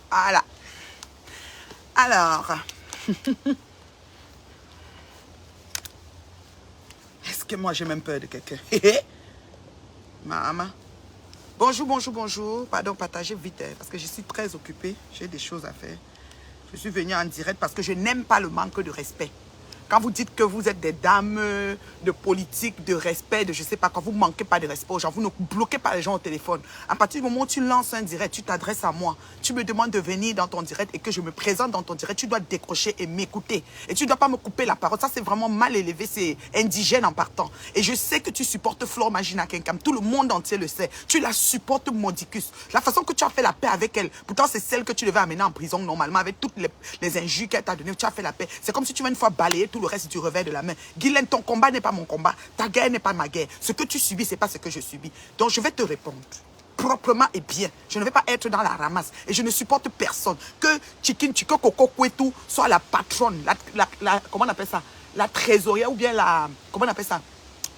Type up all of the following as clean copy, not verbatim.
Voilà. Alors, est-ce que moi j'ai même peur de quelqu'un? Maman. Bonjour, bonjour, bonjour. Pardon, partagez vite, parce que je suis très occupée. J'ai des choses à faire. Je suis venue en direct parce que je n'aime pas le manque de respect. Quand vous dites que vous êtes des dames de politique, de respect, de je ne sais pas quoi, vous ne manquez pas de respect aux gens, vous ne bloquez pas les gens au téléphone. À partir du moment où tu lances un direct, tu t'adresses à moi, tu me demandes de venir dans ton direct et que je me présente dans ton direct, tu dois décrocher et m'écouter. Et tu ne dois pas me couper la parole. Ça, c'est vraiment mal élevé, c'est indigène en partant. Et je sais que tu supportes Flore Magina Kenkam. Tout le monde entier le sait. Tu la supportes Modicus. La façon que tu as fait la paix avec elle, pourtant c'est celle que tu devais amener en prison normalement avec toutes les injures qu'elle t'a données. Tu as fait la paix. C'est comme si tu vas une fois balayer tout le reste du revers de la main. Guylaine, ton combat n'est pas mon combat. Ta guerre n'est pas ma guerre. Ce que tu subis, ce n'est pas ce que je subis. Donc je vais te répondre proprement et bien. Je ne vais pas être dans la ramasse. Et je ne supporte personne. Que Chikin Chiko Koko Kwetu soit la patronne, comment on appelle ça? La trésorière ou bien la, comment on appelle ça?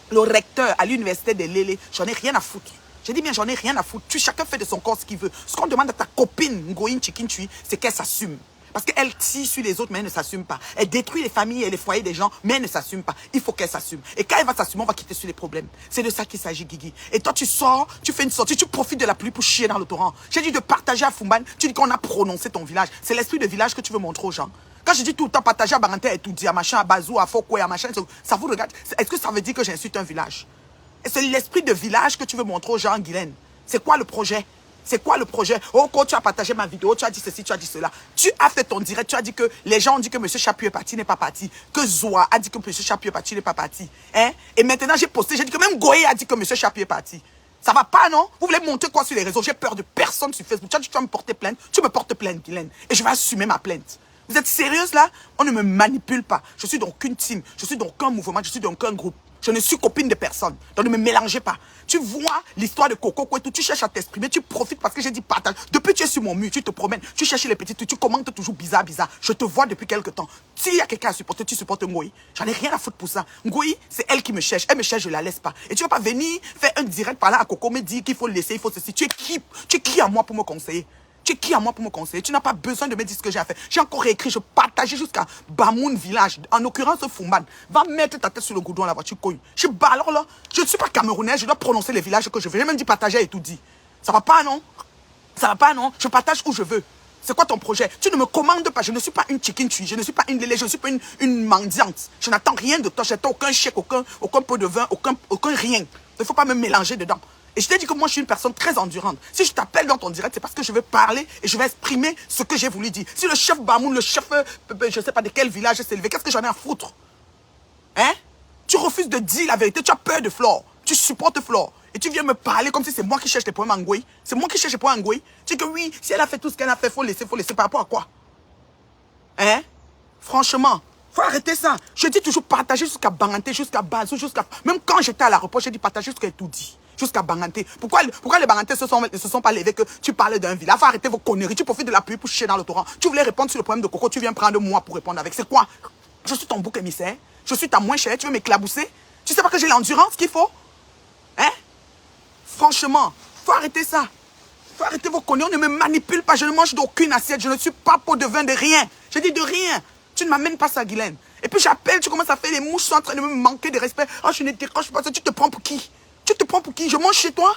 Le recteur à l'université de Lélé. J'en ai rien à foutre. J'ai dit bien, j'en ai rien à foutre. Chacun fait de son corps ce qu'il veut. Ce qu'on demande à ta copine, Ngoïne Chikin Chui, c'est qu'elle s'assume. Parce qu'elle tire sur les autres, mais elle ne s'assume pas. Elle détruit les familles et les foyers des gens, mais elle ne s'assume pas. Il faut qu'elle s'assume. Et quand elle va s'assumer, on va quitter sur les problèmes. C'est de ça qu'il s'agit, Guigui. Et toi, tu sors, tu fais une sortie, tu profites de la pluie pour chier dans le torrent. J'ai dit de partager à Fumban, tu dis qu'on a prononcé ton village. C'est l'esprit de village que tu veux montrer aux gens. Quand je dis tout le temps partager à Baranté et tout dit, à machin, à Bazou, à Fokoué, à machin, ça vous regarde. Est-ce que ça veut dire que j'insulte un village? C'est l'esprit de village que tu veux montrer aux gens, Guylaine. C'est quoi le projet? C'est quoi le projet? Oh, quand tu as partagé ma vidéo, tu as dit ceci, tu as dit cela. Tu as fait ton direct, tu as dit que les gens ont dit que M. Chapuis est parti, n'est pas parti. Que Zoa a dit que M. Chapuis est parti, n'est pas parti. Hein? Et maintenant, j'ai posté, j'ai dit que même Goye a dit que M. Chapuis est parti. Ça va pas, non? Vous voulez monter quoi sur les réseaux? J'ai peur de personne sur Facebook. Tu as dit que tu vas me porter plainte. Tu me portes plainte, Guylaine. Et je vais assumer ma plainte. Vous êtes sérieuse là? On ne me manipule pas. Je suis dans aucune team. Je suis dans aucun mouvement. Je suis dans aucun groupe. Je ne suis copine de personne. Donc ne me mélangez pas. Tu vois l'histoire de Coco Kwetu, tu cherches à t'exprimer, tu profites parce que j'ai dit partage. Depuis que tu es sur mon mur, tu te promènes, tu cherches les petits trucs, tu commentes toujours bizarre. Je te vois depuis quelque temps. S'il y a quelqu'un à supporter, tu supportes Ngoï. J'en ai rien à foutre pour ça. Ngoï, c'est elle qui me cherche. Elle me cherche, je la laisse pas. Et tu vas pas venir faire un direct par là à Coco, me dire qu'il faut le laisser, il faut ceci. Tu es qui à moi pour me conseiller? Tu es qui à moi pour me conseiller? Tu n'as pas besoin de me dire ce que j'ai à faire. J'ai encore réécrit, je partageais jusqu'à Bamoun village, en l'occurrence Fumban. Va mettre ta tête sur le goudron, la voiture couille. Alors là, je ne suis pas camerounais, je dois prononcer les villages que je veux. J'ai même dit partager et tout dit. Ça va pas, non? Ça va pas, non? Je partage où je veux. C'est quoi ton projet? Tu ne me commandes pas. Je ne suis pas une chicken tui. Je ne suis pas une lélé. Je ne suis pas une mendiante. Je n'attends rien de toi. Je n'attends aucun chèque, aucun pot de vin, aucun rien. Il ne faut pas me mélanger dedans. Et je t'ai dit que moi, je suis une personne très endurante. Si je t'appelle dans ton direct, c'est parce que je veux parler et je vais exprimer ce que j'ai voulu dire. Si le chef Bamoun, le chef, je ne sais pas de quel village s'est élevé, qu'est-ce que j'en ai à foutre? Hein? Tu refuses de dire la vérité. Tu as peur de Flore. Tu supportes Flore. Et tu viens me parler comme si c'est moi qui cherche les problèmes en Ngoï. C'est moi qui cherche les problèmes en Ngoï. Tu dis que oui, si elle a fait tout ce qu'elle a fait, faut laisser par rapport à quoi? Hein? Franchement, faut arrêter ça. Je dis toujours partager jusqu'à Banganté, jusqu'à Bazou, jusqu'à... Même quand j'étais à l'aéroport, j'ai dit partager jusqu'à tout dit. Jusqu'à Banganté. Pourquoi les Bangantés ne se sont pas levés que tu parlais d'un village? Faut arrêter vos conneries. Tu profites de la pluie pour chier dans le torrent. Tu voulais répondre sur le problème de Coco, tu viens prendre moi pour répondre avec. C'est quoi? Je suis ton bouc émissaire. Je suis ta moins chère. Tu veux m'éclabousser? Tu sais pas que j'ai l'endurance qu'il faut? Hein? Franchement, faut arrêter ça. Faut arrêter vos conneries. On ne me manipule pas. Je ne mange d'aucune assiette. Je ne suis pas pot de vin de rien. Je dis de rien. Tu ne m'amènes pas ça, Guylaine. Et puis j'appelle, tu commences à faire les mouches sont en train de me manquer de respect. Oh, je ne décroche pas ça. Tu te prends pour qui? Tu te prends pour qui? Je mange chez toi?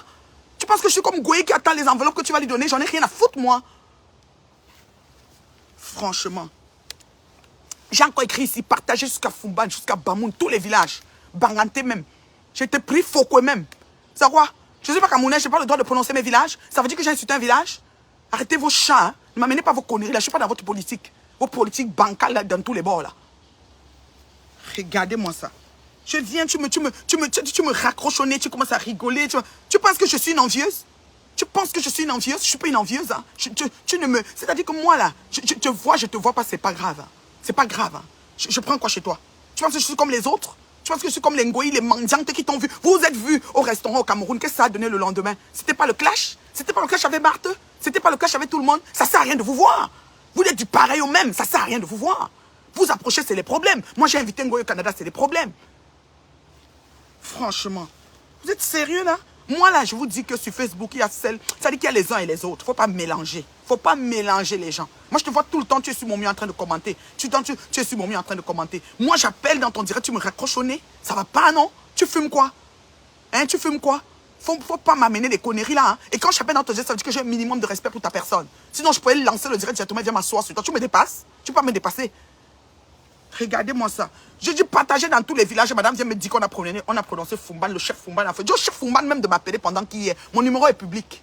Tu penses que je suis comme Goye qui attend les enveloppes que tu vas lui donner? J'en ai rien à foutre, moi. Franchement. J'ai encore écrit ici, partager jusqu'à Fumban, jusqu'à Bamoun, tous les villages. Banganté même. J'ai été pris Fokoué même. C'est quoi? Je ne suis pas camerounais, je n'ai pas le droit de prononcer mes villages. Ça veut dire que j'ai insulté un village? Arrêtez vos chats, hein? Ne m'amenez pas vos conneries, là. Je ne suis pas dans votre politique. Vos politiques bancales, là, dans tous les bords, là. Regardez-moi ça. Je viens, tu me raccroches au nez, tu commences à rigoler. Tu penses que je suis une envieuse? Tu penses que je suis une envieuse? Je ne suis pas une envieuse, hein? Tu ne me... C'est-à-dire que moi, là, je te vois pas, c'est pas grave, hein? C'est pas grave, hein? Je prends quoi chez toi? Tu penses que je suis comme les autres? Tu penses que je suis comme les Ngoï, les mendiantes qui t'ont vu? Vous êtes vus au restaurant au Cameroun. Qu'est-ce que ça a donné le lendemain? C'était pas le clash? C'était pas le clash avec Marthe? C'était pas le clash avec tout le monde? Ça sert à rien de vous voir. Vous êtes du pareil au même. Ça sert à rien de vous voir. Vous approchez, c'est les problèmes. Moi, j'ai invité Ngoï au Canada, c'est les problèmes. Franchement. Vous êtes sérieux, là? Moi, là, je vous dis que sur Facebook, il y a celle... Ça dit qu'il y a les uns et les autres. Faut pas mélanger. Faut pas mélanger les gens. Moi, je te vois tout le temps, tu es sur mon mur en train de commenter. Tu es sur mon mur en train de commenter. Moi, j'appelle dans ton direct, tu me raccroches au nez. Ça va pas, non? Tu fumes quoi? Hein, tu fumes quoi? Faut pas m'amener des conneries là. Hein. Et quand j'appelle dans ton direct, ça veut dire que j'ai un minimum de respect pour ta personne. Sinon, je pourrais lancer le direct directement, viens m'asseoir sur toi. Tu me dépasses? Tu peux pas me dépasser? Regardez-moi ça. Je dis partager dans tous les villages. Madame vient me dire qu'on a prononcé Fumban, le chef Fumban a fait. Je dis au chef Fumban même de m'appeler pendant qu'il y est. Mon numéro est public.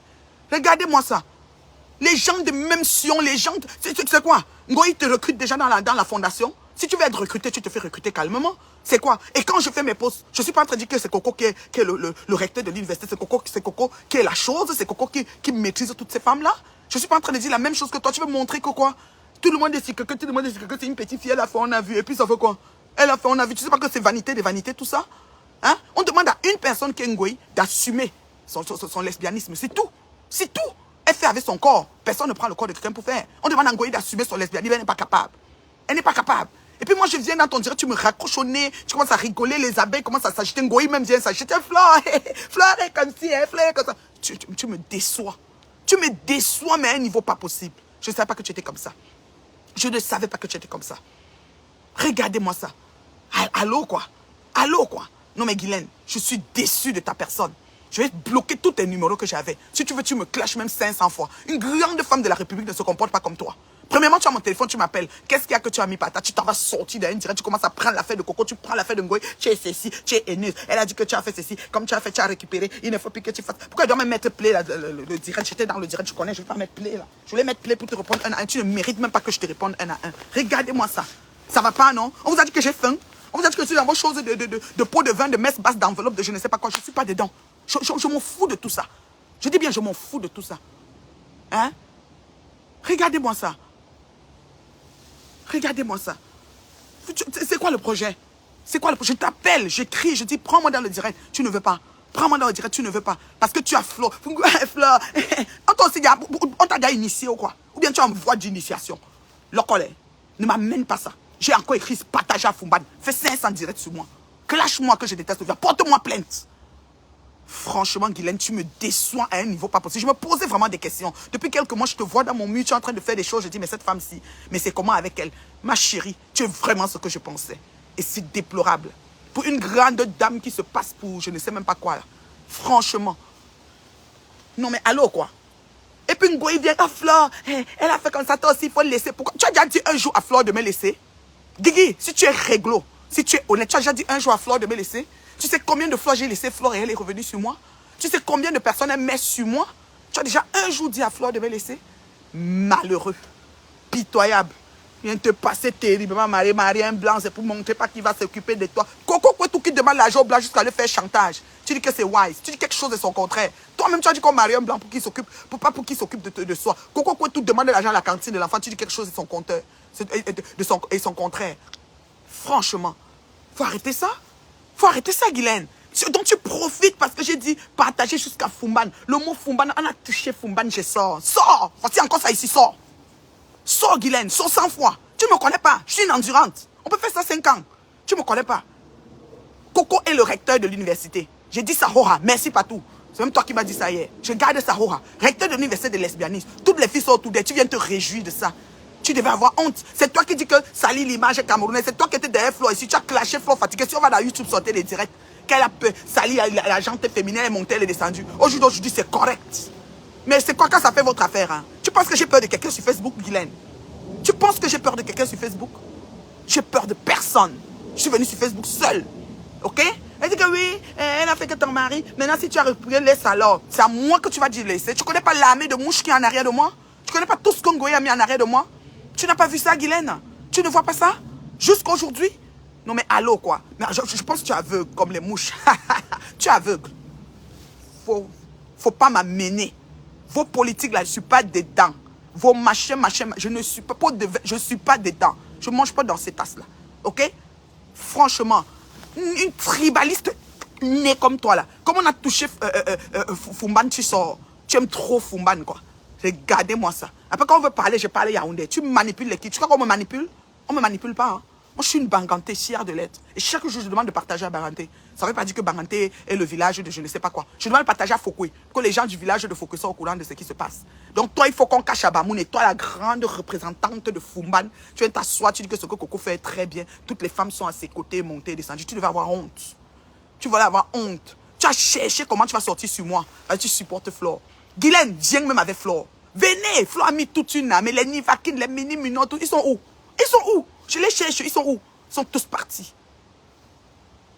Regardez-moi ça. Les gens de même Sion, les gens... C'est quoi? Ngoï te recrute déjà dans la fondation. Si tu veux être recruté, tu te fais recruter calmement. C'est quoi? Et quand je fais mes posts, je ne suis pas en train de dire que c'est Coco qui est le recteur de l'université. C'est Coco qui est la chose. C'est Coco qui maîtrise toutes ces femmes-là. Je ne suis pas en train de dire la même chose que toi. Tu veux montrer que quoi? Tout le monde est que tout le monde est que c'est une petite fille. Elle a fait, on a vu. Et puis ça fait quoi? Elle a fait, on a vu. Tu ne sais pas que c'est vanité, des vanités, tout ça? Hein? On demande à une personne qui est Ngoï d'assumer son lesbianisme. C'est tout. C'est tout. Elle fait avec son corps. Personne ne prend le corps de quelqu'un pour faire. On demande à Ngoï d'assumer son lesbianisme. Elle n'est pas capable. Elle n'est pas capable. Et puis moi, je viens dans ton direct, tu me raccroches au nez, tu commences à rigoler, les abeilles commencent à s'agiter. Ngoï même vient s'agiter. Flore, Flore est comme ci, Flore est comme ça. Tu me déçois. Tu me déçois, mais à un niveau pas possible. Je ne savais pas que tu étais comme ça. Je ne savais pas que tu étais comme ça. Regardez-moi ça. Allô, quoi? Allô, quoi? Non, mais Guylaine, je suis déçu de ta personne. Je vais bloquer tous tes numéros que j'avais. Si tu veux, tu me clashes même 500 fois. Une grande femme de la République ne se comporte pas comme toi. Premièrement, tu as mon téléphone, tu m'appelles. Qu'est-ce qu'il y a que tu as mis patate? Tu t'en vas sortir d'un direct, tu commences à prendre l'affaire de Coco, tu prends l'affaire de Ngoï, tu es ceci, tu es haineuse. Elle a dit que tu as fait ceci, comme tu as fait, tu as récupéré. Il ne faut plus que tu fasses. Pourquoi elle doit même mettre play là, le direct? J'étais dans le direct, je connais, je ne vais pas mettre play là. Je voulais mettre play pour te répondre un à un. Tu ne mérites même pas que je te réponde un à un. Regardez-moi ça. Ça va pas, non? On vous a dit que j'ai faim. On vous a dit que je suis dans vos choses de pot de vin, de messe basse, d'enveloppe, de je ne sais pas quoi. Je ne suis pas dedans. Je m'en fous de tout ça. Je dis bien, je m'en fous de tout ça. Hein? Regardez-moi ça. Regardez-moi ça. C'est quoi le projet? C'est quoi le projet? Je t'appelle, j'écris, je dis, prends-moi dans le direct. Tu ne veux pas. Prends-moi dans le direct, tu ne veux pas. Parce que tu as Flo. Fleur. On t'a déjà initié ou quoi? Ou bien tu as une voie d'initiation. Le collègue. Ne m'amène pas ça. J'ai encore écrit partage à Fumban. Fais 500 directs sur moi. Clash-moi que je déteste. Porte-moi plainte. Franchement, Guylaine, tu me déçois à un niveau pas possible. Je me posais vraiment des questions. Depuis quelques mois, je te vois dans mon mur, tu es en train de faire des choses. Je dis, mais cette femme-ci, mais c'est comment avec elle? Ma chérie, tu es vraiment ce que je pensais. Et c'est déplorable. Pour une grande dame qui se passe pour je ne sais même pas quoi. Là. Franchement. Non, mais allô, quoi? Et puis Ngoï vient, ah, Flore, elle a fait comme ça, toi aussi, il faut le laisser. Pourquoi? Tu as déjà dit un jour à Flore de me laisser? Guigui, si tu es réglo, si tu es honnête, tu as déjà dit un jour à Flore de me laisser? Tu sais combien de fois j'ai laissé Flore et elle est revenue sur moi? Tu sais combien de personnes elle met sur moi? Tu as déjà un jour dit à Flore de me laisser? Malheureux. Pitoyable. Viens te passer terriblement, Marie un blanc, c'est pour montrer pas qui va s'occuper de toi. Coco Kwetou qui demande l'argent au blanc jusqu'à le faire chantage. Tu dis que c'est wise. Tu dis quelque chose de son contraire. Toi-même, tu as dit qu'on marie un blanc pour qu'il s'occupe, pour qu'il s'occupe de soi. Coco Kwetou demande l'argent à la cantine de l'enfant. Tu dis quelque chose de son compteur, et son contraire. Franchement, faut arrêter ça. Faut arrêter ça, Guylaine. Donc tu profites parce que j'ai dit partager jusqu'à Fumban. Le mot Fumban, on a touché Fumban, je sors. Sors! Voici encore ça ici, sors. Sors, Guylaine, sors 100 fois. Tu ne me connais pas. Je suis une endurante. On peut faire ça 5 ans. Tu ne me connais pas. Coco est le recteur de l'université. J'ai dit ça, Hora. Merci, Patou. C'est même toi qui m'as dit ça hier. Je garde ça, Hora. Recteur de l'université de lesbianisme. Toutes les filles sont autour d'elle. Tu viens te réjouir de ça. Tu devais avoir honte. C'est toi qui dis que salit l'image camerounaise. C'est toi qui étais derrière Flo ici. Tu as clashé Flo fatigué. Si on va dans YouTube sortir les directs, qu'elle a sali la jante féminine, elle est montée, elle est descendue. Aujourd'hui, c'est correct. Mais c'est quoi quand ça fait votre affaire? Hein? Tu penses que j'ai peur de quelqu'un sur Facebook, Guylaine? Tu penses que j'ai peur de quelqu'un sur Facebook? J'ai peur de personne. Je suis venue sur Facebook seule. Ok? Elle dit que oui, elle a fait que ton mari. Maintenant, si tu as repris, laisse alors. C'est à moi que tu vas dire laisser. Tu connais pas l'armée de mouches qui est en arrière de moi? Tu connais pas tout ce qu'Ngoï a mis en arrière de moi? Tu n'as pas vu ça, Guylaine? Tu ne vois pas ça? Jusqu'à aujourd'hui? Non, mais allô, quoi. Mais je pense que tu es aveugle, comme les mouches. Tu es aveugle. Faut pas m'amener. Vos politiques, là, je ne suis pas dedans. Vos machins, je ne suis pas, je suis pas dedans. Je ne mange pas dans ces tasses-là. Ok? Franchement, une tribaliste née comme toi, là. Comme on a touché Fumban, tu sors. Tu aimes trop Fumban, quoi. Regardez-moi ça. Après, quand on veut parler, je parle Yaoundé. Tu manipules l'équipe. Tu crois qu'on me manipule? On ne me manipule pas. Hein? Moi, je suis une Banganté, fière de l'être. Et chaque jour, je demande de partager à Banganté. Ça ne veut pas dire que Banganté est le village de je ne sais pas quoi. Je demande de partager à Fokoué, que les gens du village de Fokoué soient au courant de ce qui se passe. Donc, toi, il faut qu'on cache à Bamoun. Et toi, la grande représentante de Fumban, tu viens t'asseoir, tu dis que ce que Coco fait est très bien. Toutes les femmes sont à ses côtés, montées, descendues. Tu devais avoir honte. Tu vas avoir honte. Tu as cherché comment tu vas sortir sur moi. Tu supportes Flore. Guylaine, viens même avec Flore. Venez, Flore a mis toute une âme. Mais les Nivakin, les mini-minons, ils sont où? Ils sont où? Je les cherche, ils sont où? Ils sont tous partis.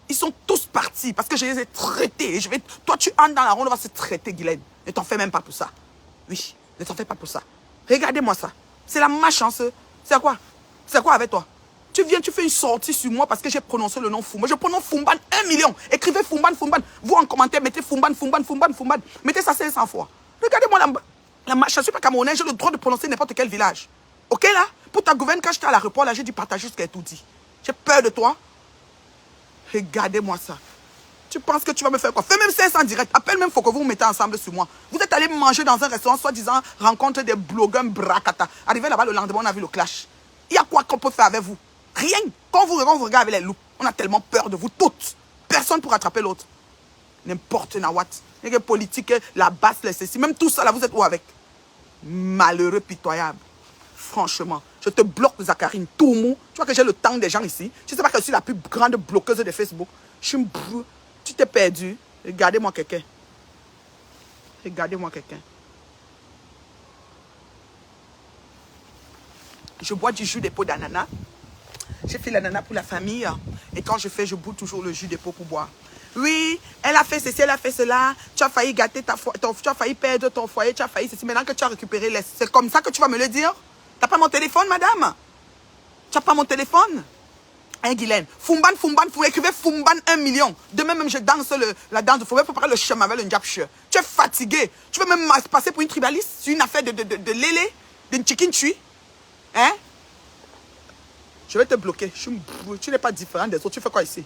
Ils sont tous partis parce que je les ai traités. Et toi, tu entres dans la ronde, on va se traiter, Guylaine. Ne t'en fais même pas pour ça. Oui, ne t'en fais pas pour ça. Regardez-moi ça. C'est la malchance. C'est quoi? C'est quoi avec toi? Tu viens, tu fais une sortie sur moi parce que j'ai prononcé le nom Fumban. Je prononce Fumban 1 million. Écrivez Fumban, Fumban. Vous en commentaire, mettez Fumban, Fumban, Fumban, Fumban. Mettez ça 500 fois. Regardez-moi la malchance. Je ne suis pas camerounais, j'ai le droit de prononcer n'importe quel village. Ok là? Pour ta gouverne, quand j'étais à l'aéroport, là, j'ai dû partager ce qu'elle a tout dit. J'ai peur de toi. Regardez-moi ça. Tu penses que tu vas me faire quoi? Fais même 500 direct. Appelle même, faut que vous vous mettez ensemble sur moi. Vous êtes allé manger dans un restaurant, soi-disant, rencontre des blogueurs bracata. Arrivé là-bas, le lendemain, on a vu le clash. Il y a quoi qu'on peut faire avec vous? Rien. Quand vous regarde avec les loups, on a tellement peur de vous toutes. Personne pour attraper l'autre. N'importe nawat. Les politiques, la basse, les ceci. Même tout ça, là, vous êtes où avec? Malheureux, pitoyable. Franchement, je te bloque, Zakarine, tout mou. Tu vois que j'ai le temps des gens ici. Tu sais pas que je suis la plus grande bloqueuse de Facebook. Je suis tu t'es perdu. Regardez-moi quelqu'un. Regardez-moi quelqu'un. Je bois du jus des pots d'ananas. J'ai fait l'ananas pour la famille. Et quand je fais, je bois toujours le jus des pots pour boire. Oui, elle a fait ceci, elle a fait cela. Tu as failli gâter tu as failli perdre ton foyer, tu as failli ceci. Maintenant que tu as récupéré, c'est comme ça que tu vas me le dire? Tu n'as pas mon téléphone, madame? Tu n'as pas mon téléphone? Hein, Guylaine? Fumban, Fumban, vous écrivez Fumban 1 million. Demain même, je danse la danse. Il faut même préparer le chemin avec le Ndiapche. Tu es fatigué. Tu veux même passer pour une tribaliste? C'est une affaire de lélé, d'une chicken tui. Hein? Je vais te bloquer. Tu n'es pas différent des autres. Tu fais quoi ici?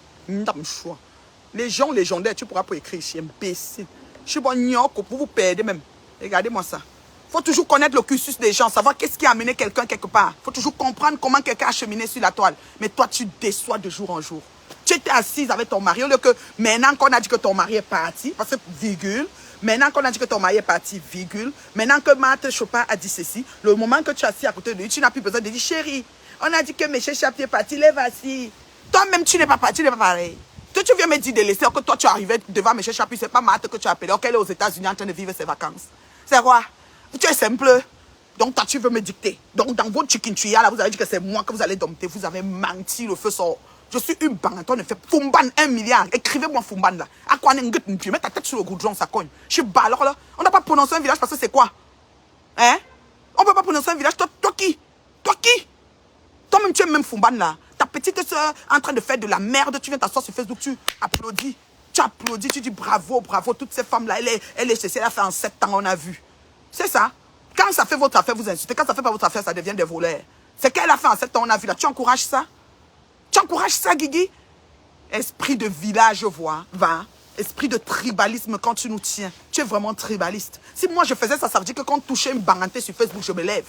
Les gens légendaires, tu pourras pas écrire ici. Imbécile. Je suis bon, pour vous perdre même. Regardez-moi ça. Il faut toujours connaître le cursus des gens, savoir qu'est-ce qui a amené quelqu'un quelque part. Il faut toujours comprendre comment quelqu'un a cheminé sur la toile. Mais toi, tu déçois de jour en jour. Tu étais assise avec ton mari, au lieu que maintenant qu'on a dit que ton mari est parti, parce que virgule, maintenant qu'on a dit que ton mari est parti, virgule, maintenant que Marthe Chopin a dit ceci, le moment que tu es assis à côté de lui, tu n'as plus besoin de dire, chérie, on a dit que M. Chapier est parti, lève assis. Toi-même, tu n'es pas parti, tu n'es pas pareil. Tu viens me dire de laisser, que toi, tu arrivais devant M. Chapier, c'est pas Marthe que tu as appelé, qu'elle est aux États-Unis en train de vivre ses vacances. C'est quoi? Tu es simple. Donc, toi, tu veux me dicter. Donc, dans votre chicken tuya, là, vous avez dit que c'est moi que vous allez dompter. Vous avez menti, le feu sort. Je suis une banque. On ne fait Fumban 1 milliard. Écrivez-moi Fumban, là. À quoi on est mets ta tête sur le goudron, ça cogne. Je suis bas, alors là. On n'a pas prononcé un village parce que c'est quoi? Hein? On ne peut pas prononcer un village. Toi qui? Toi qui? Toi-même, tu es même Fumban, là. Ta petite soeur en train de faire de la merde. Tu viens t'asseoir sur Facebook, tu applaudis. Tu applaudis, tu dis bravo, bravo. Toutes ces femmes-là, elle est cessée, elle a fait en 7 ans, on a vu. C'est ça. Quand ça fait votre affaire, vous insultez. Quand ça fait pas votre affaire, ça devient des voleurs. C'est qu'elle a fait en 7 ans, on a vu là. Tu encourages ça? Tu encourages ça, Guigui? Esprit de village, va. Esprit de tribalisme quand tu nous tiens. Tu es vraiment tribaliste. Si moi je faisais ça, ça veut dire que quand on touchait une baranté sur Facebook, je me lève.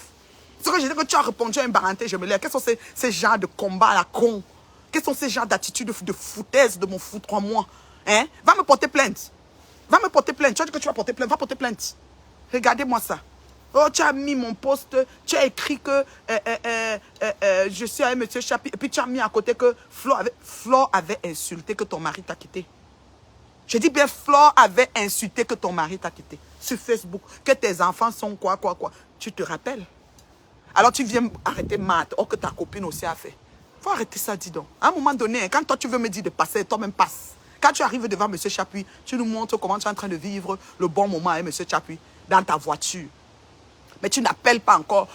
C'est que j'ai dit que tu as répondu à une baranté, je me lève. Quels sont ces genres de combats à la con? Quels sont ces genres d'attitudes de foutaise de mon foutre en moi? Hein? Va me porter plainte. Va me porter plainte. Tu as dit que tu vas porter plainte. Va porter plainte. Regardez-moi ça. Oh, tu as mis mon poste, tu as écrit que je suis avec M. Chapi, et puis tu as mis à côté que Flore avait insulté que ton mari t'a quitté. Je dis bien, Flore avait insulté que ton mari t'a quitté sur Facebook, que tes enfants sont quoi. Tu te rappelles? Alors tu viens arrêter Matt, or que ta copine aussi a fait. Faut arrêter ça, dis donc. À un moment donné, quand toi tu veux me dire de passer, toi-même passe. Quand tu arrives devant M. Chapuis, tu nous montres comment tu es en train de vivre le bon moment avec M. Chapuis dans ta voiture. Mais tu n'appelles pas encore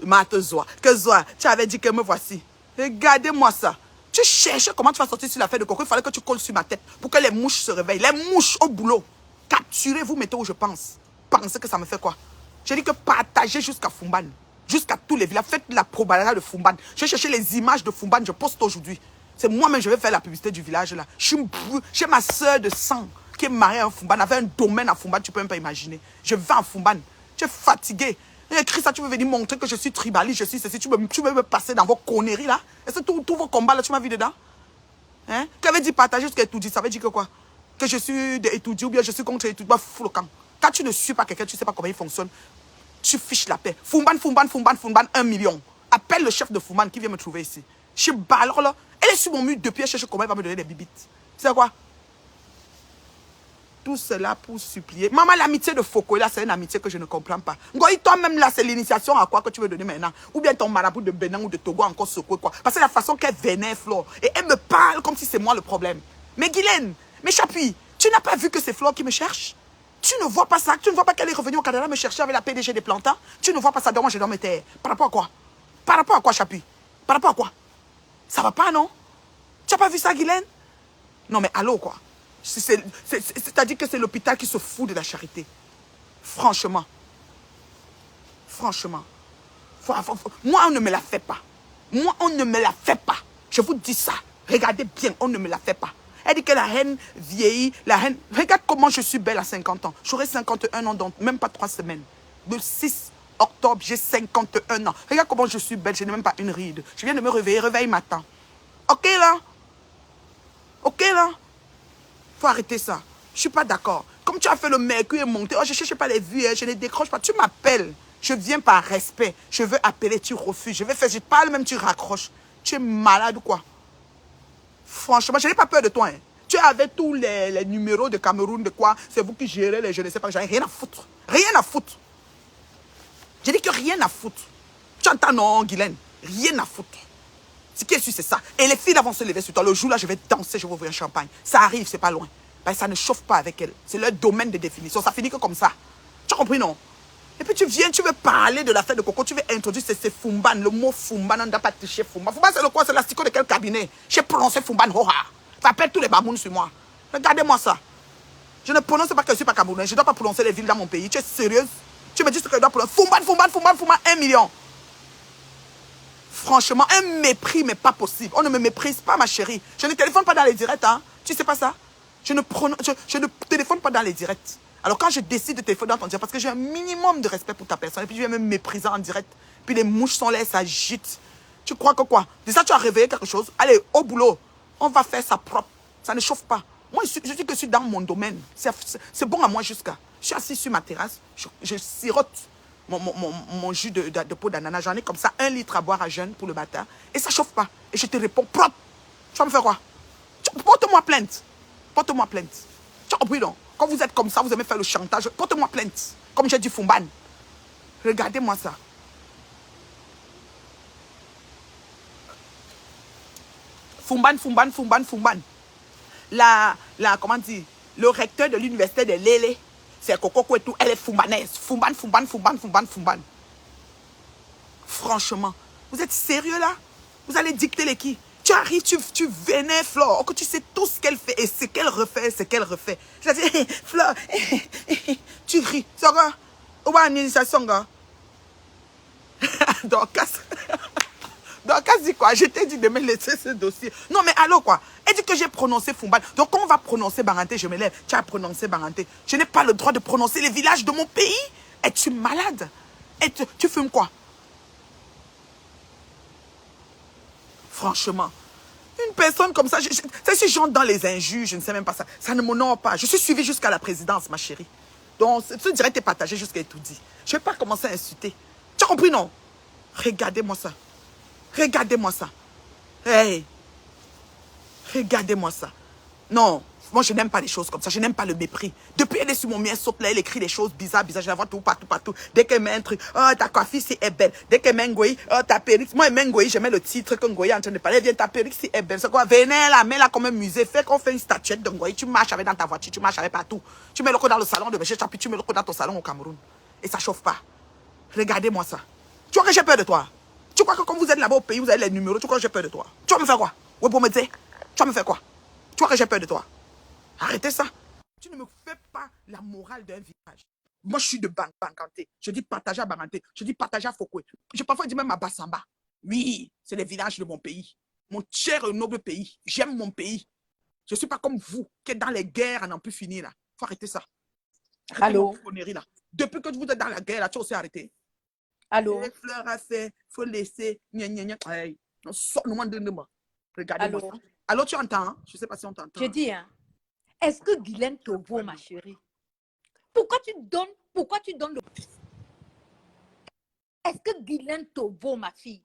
Marthe Zoa. Que Zoa, tu avais dit que me voici. Regardez-moi ça. Tu cherches comment tu vas sortir sur l'affaire de Coco. Il fallait que tu colles sur ma tête pour que les mouches se réveillent. Les mouches au boulot. Capturez, vous mettez où je pense. Pensez que ça me fait quoi? J'ai dit que partagez jusqu'à Fumban. Jusqu'à tous les villages. Faites la propagande de Fumban. J'ai cherché les images de Fumban. Je poste aujourd'hui. C'est moi-même, je vais faire la publicité du village là. J'ai ma soeur de sang qui est mariée à un Fumban. Elle avait un domaine à Fumban, tu peux même pas imaginer. Je vais en Fumban. Tu es fatigué. Écris ça, tu veux venir montrer que je suis tribaliste, je suis ceci, tu veux me passer dans vos conneries là? Est-ce que tous vos combats là, tu m'as vu dedans? Hein? Qui avait dit partager ce qu'Etoudi, ça veut dire que quoi? Que je suis d'Etoudi ou bien je suis contre Etoudi, bah fou le camp. Quand tu ne suis pas quelqu'un, tu ne sais pas comment il fonctionne, tu fiches la paix. Fumban, 1 million. Appelle le chef de Fumban qui vient me trouver ici. Je bats alors là, elle est sur mon mur depuis, elle cherche comment elle va me donner des bibites. Tu sais quoi? Tout cela pour supplier. Maman, l'amitié de Foko, là, c'est une amitié que je ne comprends pas. Ngoï, toi-même, là, c'est l'initiation à quoi que tu veux donner maintenant? Ou bien ton marabout de Bénin ou de Togo encore secoué, quoi. Parce que la façon qu'elle vénère, Flore, et elle me parle comme si c'est moi le problème. Mais Guylaine, mais Chapuis, tu n'as pas vu que c'est Flore qui me cherche? Tu ne vois pas ça? Tu ne vois pas qu'elle est revenue au Canada me chercher avec la PDG des plantins? Tu ne vois pas ça? Donc moi, je dois me taire. Par rapport à quoi? Par rapport à quoi, Chapuis? Par rapport à quoi? Ça va pas, non? Tu n'as pas vu ça, Guylaine? Non, mais allô, quoi. C'est-à-dire que c'est l'hôpital qui se fout de la charité. Franchement. Franchement. Moi, on ne me la fait pas. Moi, on ne me la fait pas. Je vous dis ça. Regardez bien, on ne me la fait pas. Elle dit que la haine vieillit. La haine... Regarde comment je suis belle à 50 ans. J'aurai 51 ans dans même pas 3 semaines. Le 6 octobre, j'ai 51 ans. Regarde comment je suis belle. Je n'ai même pas une ride. Je viens de me réveiller. Réveil matin. Ok, là? Ok, là? Faut arrêter ça. Je suis pas d'accord. Comme tu as fait le mercure et monté, oh, je ne cherche pas les vues, je ne décroche pas. Tu m'appelles. Je viens par respect. Je veux appeler, tu refuses. Je vais faire, je parle même, tu raccroches. Tu es malade ou quoi? Franchement, je n'ai pas peur de toi. Hein. Tu avais tous les numéros de Cameroun, de quoi? C'est vous qui gérez les je ne sais pas. J'en ai rien à foutre. Rien à foutre. J'ai dit que rien à foutre. Tu entends, non, Guylaine? Rien à foutre. Ce qui est sûr, c'est ça. Et les filles là vont se lever sur toi. Le jour-là, je vais danser, je vais ouvrir un champagne. Ça arrive, c'est pas loin. Ben, ça ne chauffe pas avec elles. C'est leur domaine de définition. Ça finit que comme ça. Tu as compris, non? Et puis tu viens, tu veux parler de la fête de Coco. Tu veux introduire c'est Fumban. Le mot Fumban, on ne doit pas toucher Fumban. Fumban, c'est le quoi? C'est l'asticot de quel cabinet? J'ai prononcé Fumban, hoha. Ça appelle tous les bamouns sur moi. Regardez-moi ça. Je ne prononce pas que je ne suis pas camerounais. Je ne dois pas prononcer les villes dans mon pays. Tu es sérieuse? Tu me dis ce que je dois prononcer. Fumban, 1 million. Franchement, un mépris, mais pas possible. On ne me méprise pas, ma chérie. Je ne téléphone pas dans les directs, hein. Tu sais pas ça? Je ne téléphone pas dans les directs. Alors quand je décide de téléphoner dans ton direct, parce que j'ai un minimum de respect pour ta personne, et puis tu viens me mépriser en direct, puis les mouches sont là, elles s'agitent. Tu crois que quoi? Déjà, tu as réveillé quelque chose. Allez, au boulot. On va faire ça propre. Ça ne chauffe pas. Moi, je dis que je suis dans mon domaine. C'est bon à moi jusqu'à. Je suis assis sur ma terrasse. Je sirote mon jus de peau d'ananas. J'en ai comme ça 1 litre à boire à jeûne pour le matin. Et ça ne chauffe pas. Et je te réponds propre. Tu vas me faire quoi? Porte-moi plainte. Porte-moi plainte. Tu as compris, non? Quand vous êtes comme ça, vous aimez faire le chantage. Porte-moi plainte. Comme j'ai dit Fumban. Regardez-moi ça. Fumban. Comment dire? Le recteur de l'université de Lélé, c'est Coco Kouetou, elle est fumbanaise. Fumban. Franchement, vous êtes sérieux là? Vous allez dicter les qui? Tu arrives, tu vénères Flore, que tu sais tout ce qu'elle fait et ce qu'elle refait, C'est-à-dire, Flore, tu ris. C'est quoi? Ou bien une initiation, gars? Donc, dit quoi? Je t'ai dit de me laisser ce dossier. Non, mais allô, quoi? Elle dit que j'ai prononcé Fumban. Donc, quand on va prononcer Baranté, je me lève. Tu as prononcé Baranté. Je n'ai pas le droit de prononcer les villages de mon pays. Es-tu malade? Tu fumes quoi? Franchement. Une personne comme ça, si j'entre dans les injures, je ne sais même pas ça. Ça ne m'honore pas. Je suis suivie jusqu'à la présidence, ma chérie. Donc, ce direct est partagé jusqu'à tout dit. Je ne vais pas commencer à insulter. Tu as compris, non? Regardez-moi ça. Regardez-moi ça. Hey. Regardez-moi ça. Non. Moi, je n'aime pas les choses comme ça. Je n'aime pas le mépris. Depuis, elle est sur mon mien, saute là, elle écrit des choses bizarres. Je la vois tout, partout. Dès qu'elle met un truc, oh, ta coiffure, si est belle. Dès qu'elle met un goï, oh, ta perruque. Moi, elle met un goï, je mets le titre que Ngoï est en train de parler. Viens, ta perruque, si est belle. C'est quoi? Venez là, mets-la comme un musée. Fais qu'on fait une statuette de Ngoï. Tu marches avec dans ta voiture, tu marches avec partout. Tu mets le coup dans le salon de Béché, puis tu mets le coup dans ton salon au Cameroun. Et ça chauffe pas. Regardez-moi ça. Tu crois que j'ai peur de toi? Tu crois que quand vous êtes là-bas au pays, vous avez les numéros, tu crois que j'ai peur de toi? Tu vas me faire quoi? Ouais, pour me dire, tu vas me faire quoi? Tu crois que j'ai peur de toi? Arrêtez ça. Tu ne me fais pas la morale d'un village. Moi, je suis de Banganté. Je dis partager à Banganté. Je dis partager à Fokoué. Je parfois dis même à Bassamba. Oui, c'est les villages de mon pays. Mon cher et noble pays. J'aime mon pays. Je ne suis pas comme vous, qui êtes dans les guerres à n'en plus finir là. Il faut arrêter ça. Arrêtez Allô? vos conneries là. Depuis que vous êtes dans la guerre là, tu as aussi arrêté. Et Allô? les fleurs à faire, il faut laisser. Gna, gna, gna. Hey, regardez-moi Allô? ça. Allô, tu entends? Hein? Je ne sais pas si on t'entend. Je dis, hein, est-ce que Guylaine te vaut, ma chérie? Pourquoi tu donnes le... Est-ce que Guylaine te vaut, ma fille?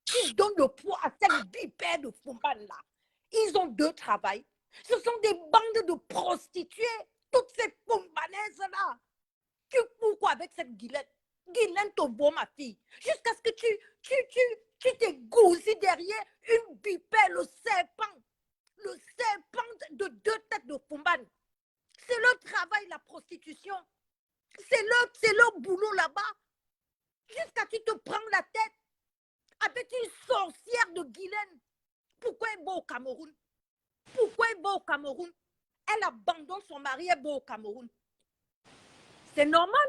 Tu donnes le poids à cette bipède de Fumban-là. Ils ont deux travails. Ce sont des bandes de prostituées. Toutes ces Fumbanaises-là. Tu fous quoi avec cette Guylaine? Guylaine te vaut, ma fille. Jusqu'à ce que tu t'égousilles derrière une bipède, le serpent. Le serpent de deux têtes de Fumban. C'est leur travail, la prostitution. C'est leur boulot là-bas. Jusqu'à ce que tu te prends la tête avec une sorcière de Guylaine. Pourquoi elle va au Cameroun? Pourquoi elle va au Cameroun? Elle abandonne son mari, elle va au Cameroun. C'est normal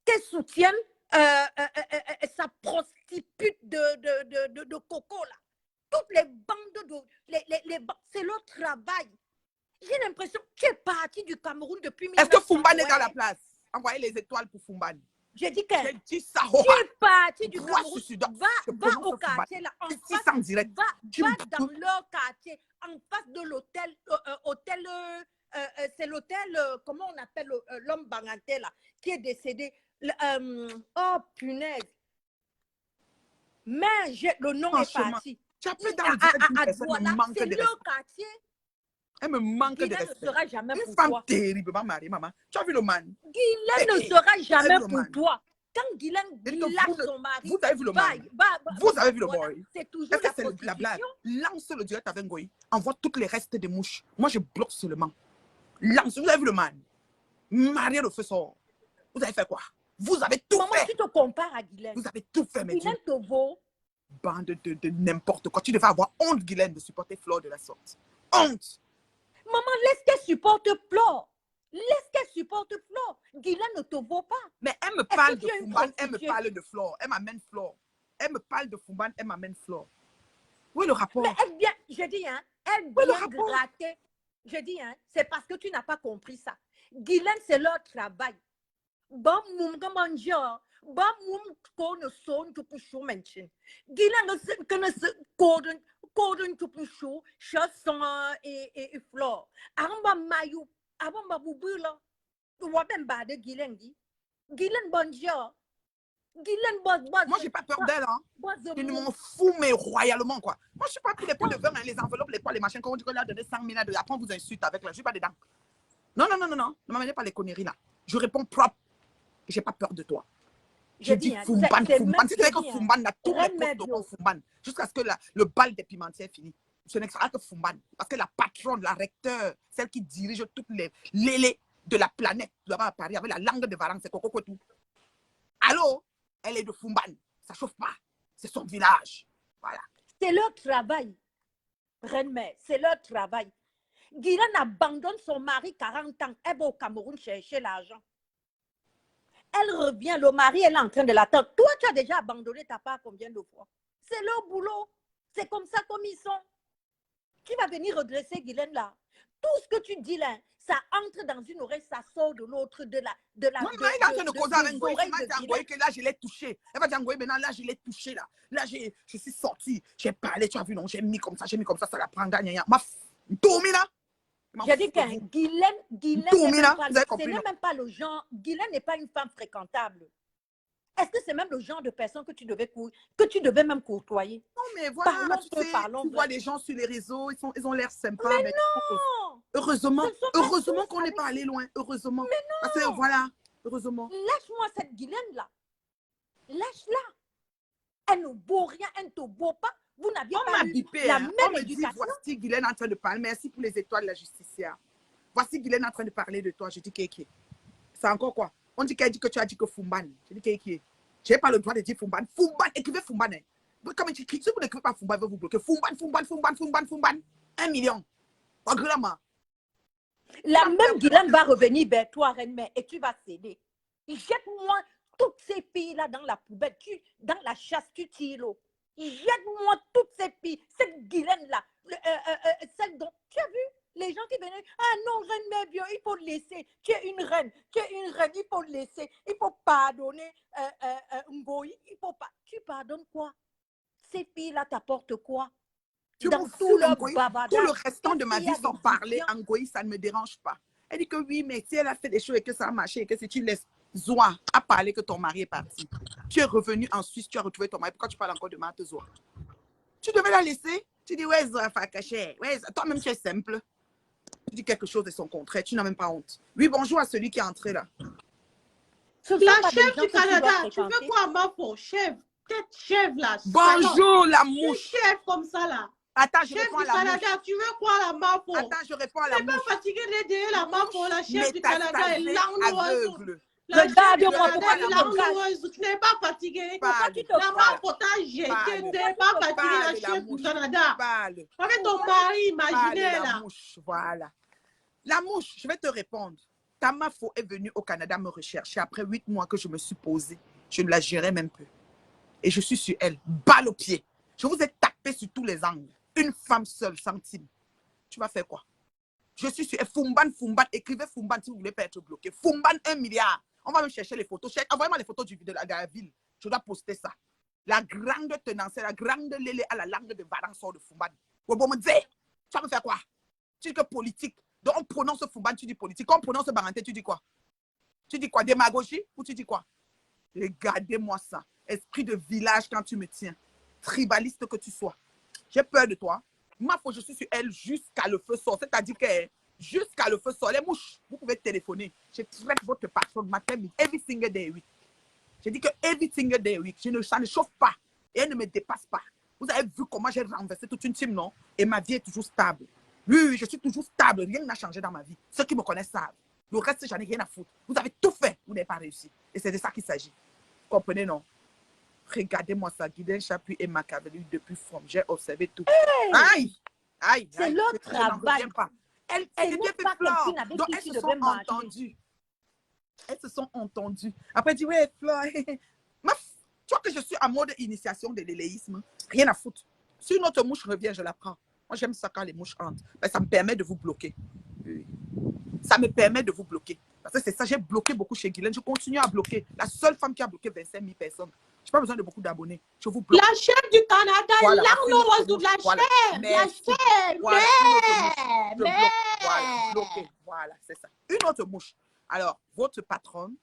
qu'elle soutienne sa prostitute de coco là. Toutes les bandes c'est leur travail. J'ai l'impression que tu es parti du Cameroun depuis 1900. Est-ce que Fumban est dans la place? Envoyez les étoiles pour Fumban. J'ai dit que J'ai dit ça. tu es parti du Droit Cameroun. suicide. Va au quartier là, en Ici, face, sans direct. va dans leur quartier, en face de l'hôtel, c'est l'hôtel, comment on appelle l'homme banganté là, qui est décédé. Oh punaise. Mais le nom est parti. Tu as pris dans le direct d'une personne, Douala, me manque c'est de leur respect. quartier. Elle me manque de Guylaine ne respect. sera jamais Une pour femme toi. terriblement mariée, maman. Tu as vu le man? Guylaine ne sera jamais le pour man? toi. Quand Guylaine lâche son mari, Vous avez vu le man? Vous avez vu le boy? c'est toujours Est-ce que la c'est la prostitution. blague? Lance le direct avec Ngoï. Envoie toutes les restes des mouches. Moi, je bloque seulement. Lance. Vous avez vu le man? Marié le feu sort. Vous avez fait quoi? Vous avez tout Maman, fait. tu te compares à Guylaine. Vous avez tout fait, mes dieux. Guylaine te vaut. Bande de n'importe quoi. Tu devais avoir honte, Guylaine, de supporter Flore de la sorte. Honte. Maman, laisse qu'elle supporte Flore. Laisse qu'elle supporte Flore. Guylaine ne te vaut pas. Mais elle me parle de Fumban, elle me parle de Flore. Elle m'amène Flore. Elle me parle de Fumban, elle m'amène Flore. Où est le rapport? Mais elle vient, je dis, hein, elle vient gratter. Je dis, hein, c'est parce que tu n'as pas compris ça. Guylaine, c'est leur travail. Bon, comment dire? Bon, qu'on sonne tout pour chou mention. Guylaine, que ne se cordon tout pour chou, chanson et flore. Aramba maillot, avant ma boubula. Tu vois même pas de Guylaine dit. Guylaine, bonjour. Guylaine, boss. Moi, j'ai pas peur d'elle, hein. Je Je m'en fous, mais royalement, quoi. Moi, je suis pas tous les pots de verre, hein, les enveloppes, les quoi, les machins, quand on dit qu'on leur a donné 100 000, après on vous insulte avec là. Je suis pas dedans. Non. Ne m'amenez pas les conneries là. Je réponds propre. J'ai pas peur de toi. Je dis Fumban. C'est vrai que Fumban a tous les postes de Fumban. Jusqu'à ce que le bal des pimentiers est fini. Ce n'est que Fumban. Parce que la patronne, la recteur, celle qui dirige toutes les lélés de la planète, là-bas à Paris, avec la langue de Varang, c'est Coco Kotou. Allô? Elle est de Fumban. Ça chauffe pas. C'est son village. Voilà. C'est leur travail. Reine-mère, c'est leur travail. Guylaine abandonne son mari 40 ans. Elle va au Cameroun chercher l'argent. Elle revient, le mari, elle est en train de l'attendre. Toi, tu as déjà abandonné ta part combien de fois? C'est leur boulot. C'est comme ça comme ils sont. Qui va venir redresser Guylaine là? Tout ce que tu dis là, ça entre dans une oreille, ça sort de l'autre, de la. Non, il est en train de causer avec Ngoï. Il m'a dit Ngoï que là, je l'ai touché. Elle va dire Ngoï, maintenant, là, je l'ai touché là. Là, je suis sortie. J'ai parlé, tu as vu, non, j'ai mis comme ça, ça la prend, gagné. Ma domina. J'ai dit que Guylaine ce n'est même pas le genre. Guylaine n'est pas une femme fréquentable. Est-ce que c'est même le genre de personne que tu devais même courtoyer? Non, mais voilà, tu vois les gens sur les réseaux, ils ont l'air sympas. Mais non! Heureusement qu'on n'est pas allé loin. Heureusement. Mais non! Parce que voilà, heureusement. Lâche-moi cette Guylaine-là. Lâche-la. Elle ne vaut rien, elle ne te vaut pas. Vous n'aviez pas eu la même éducation. Voici Guylaine en train de parler. Merci pour les étoiles, la justicière. Voici Guylaine en train de parler de toi. Je dis Kéké. C'est encore quoi? On dit qu'elle dit que tu as dit que Fumban. Je dis Kéké. Je n'ai pas le droit de dire Fumban. Fumban, écrivez Fumban. Comme tu écris, si vous n'écrivez pas Fumban, vous bloquez. Fumban. 1 million. La même Guylaine va revenir vers toi, reine-mère, et tu vas céder. Jette-moi toutes ces filles-là dans la poubelle. Dans la chasse, tu tires l'eau. Jette-moi toutes ces filles. Cette Guylaine-là. Celle dont tu as vu Les gens qui venaient, ah non, reine mère bien, il faut laisser. Tu es une reine, il faut laisser. Il faut pardonner Ngoï, il faut pas. Tu pardonnes quoi? Ces filles-là t'apportent quoi? Je Dans m'en tout fous, leur Ngoï. Tout le bavardage, restant de qu'est-ce ma qu'il y vie a sans parler d'édifiant? Ngoï, ça ne me dérange pas. Elle dit que oui, mais si elle a fait des choses et que ça a marché et que si tu laisses Zoa à parler que ton mari est parti, tu es revenu en Suisse, tu as retrouvé ton mari, pourquoi tu parles encore de Marthe Zoa? Tu devais la laisser. Tu dis, ouais, Zoa Fakaché. Ouais, toi-même, tu es simple. Tu dis quelque chose de son contraire, tu n'as même pas honte. Oui, bonjour à celui qui est entré là. Ce sont La pas des chèvre gens du que tu dois Canada, tu veux fréquenter. quoi, ma pauvre chèvre? Cette chèvre là, Bonjour la Une mouche. chèvre comme ça là. Attends, je Chèvre réponds à du la mouche. Canada, tu veux quoi, la ma pauvre? Attends, je réponds à Tu la n'es pas mouche. fatigué d'aider la ma pauvre, la chèvre du Canada est Métastasée langoureuse. aveugle. La chèvre du Regarde-moi, Canada pourquoi est tu te caches? langoureuse. Tu n'es pas fatigué. Pourquoi tu te La ma caches? pauvre t'a jeté, Parle. tu n'es pas fatigué, la Parle la chèvre du mouche. Canada. Parle. Avec ton Pourquoi mari Parle imaginaire la là. mouche. Voilà. La mouche, je vais te répondre. Tamafo est venue au Canada me rechercher après 8 mois que je me suis posée. Je ne la gérais même plus. Et je suis sur elle, balle au pied. Je vous ai tapé sur tous les angles. Une femme seule, centime. Tu vas faire quoi? Je suis sur elle. Fumban, Fumban. Écrivez Fumban si vous voulez pas être bloqué. Fumban, 1 milliard. On va me chercher les photos. Envoyez-moi les photos de la ville. Je dois poster ça. La grande tenancière, la grande lélé à la langue de Varan sort de Fumban. Tu vas me faire quoi? Tu dis que politique. Donc on prononce Fumban, tu dis politique. Quand on prononce Baranté, tu dis quoi? Tu dis quoi? Démagogie ou tu dis quoi? Regardez-moi ça. Esprit de village quand tu me tiens. Tribaliste que tu sois. J'ai peur de toi. Ma foi, je suis sur elle jusqu'à le feu sort. C'est-à-dire que jusqu'à le feu sort. Les mouches, vous pouvez téléphoner. Je traite votre patron matin, every single day week. Je dis que every single day week, ça ne chauffe pas. Et elle ne me dépasse pas. Vous avez vu comment j'ai renversé toute une team, non? Et ma vie est toujours stable. Oui, je suis toujours stable. Rien n'a changé dans ma vie. Ceux qui me connaissent savent. Le reste, j'en ai rien à foutre. Vous avez tout fait. Vous n'avez pas réussi. Et c'est de ça qu'il s'agit. Vous comprenez, non? Regardez-moi ça. Guidin Chapuis et Machiavelli depuis forme. J'ai observé tout. Aïe! Aïe! c'est leur travail? Elles C'est étaient même fait pas Flore. quelqu'un avec Donc, qui elles tu se sont devais marcher. entendues. Elles se sont entendues. Après, dit, ouais, Flore. Tu vois que je suis en mode initiation de l'éléisme. Rien à foutre. Si une autre mouche revient, je la prends. Moi, j'aime ça quand les mouches entrent. Ben, ça me permet de vous bloquer. Oui. Ça me permet de vous bloquer. Parce que c'est ça, j'ai bloqué beaucoup chez Guylaine. Je continue à bloquer. La seule femme qui a bloqué 25 000 personnes. Je n'ai pas besoin de beaucoup d'abonnés. Je vous bloque. La chèvre du Canada est Voilà, langoureuse de la voilà. chèvre. La Merci. chèvre. Voilà, une autre mouche. Je bloque. Voilà, bloqué. Voilà, c'est ça. Une autre mouche. Alors, votre patronne,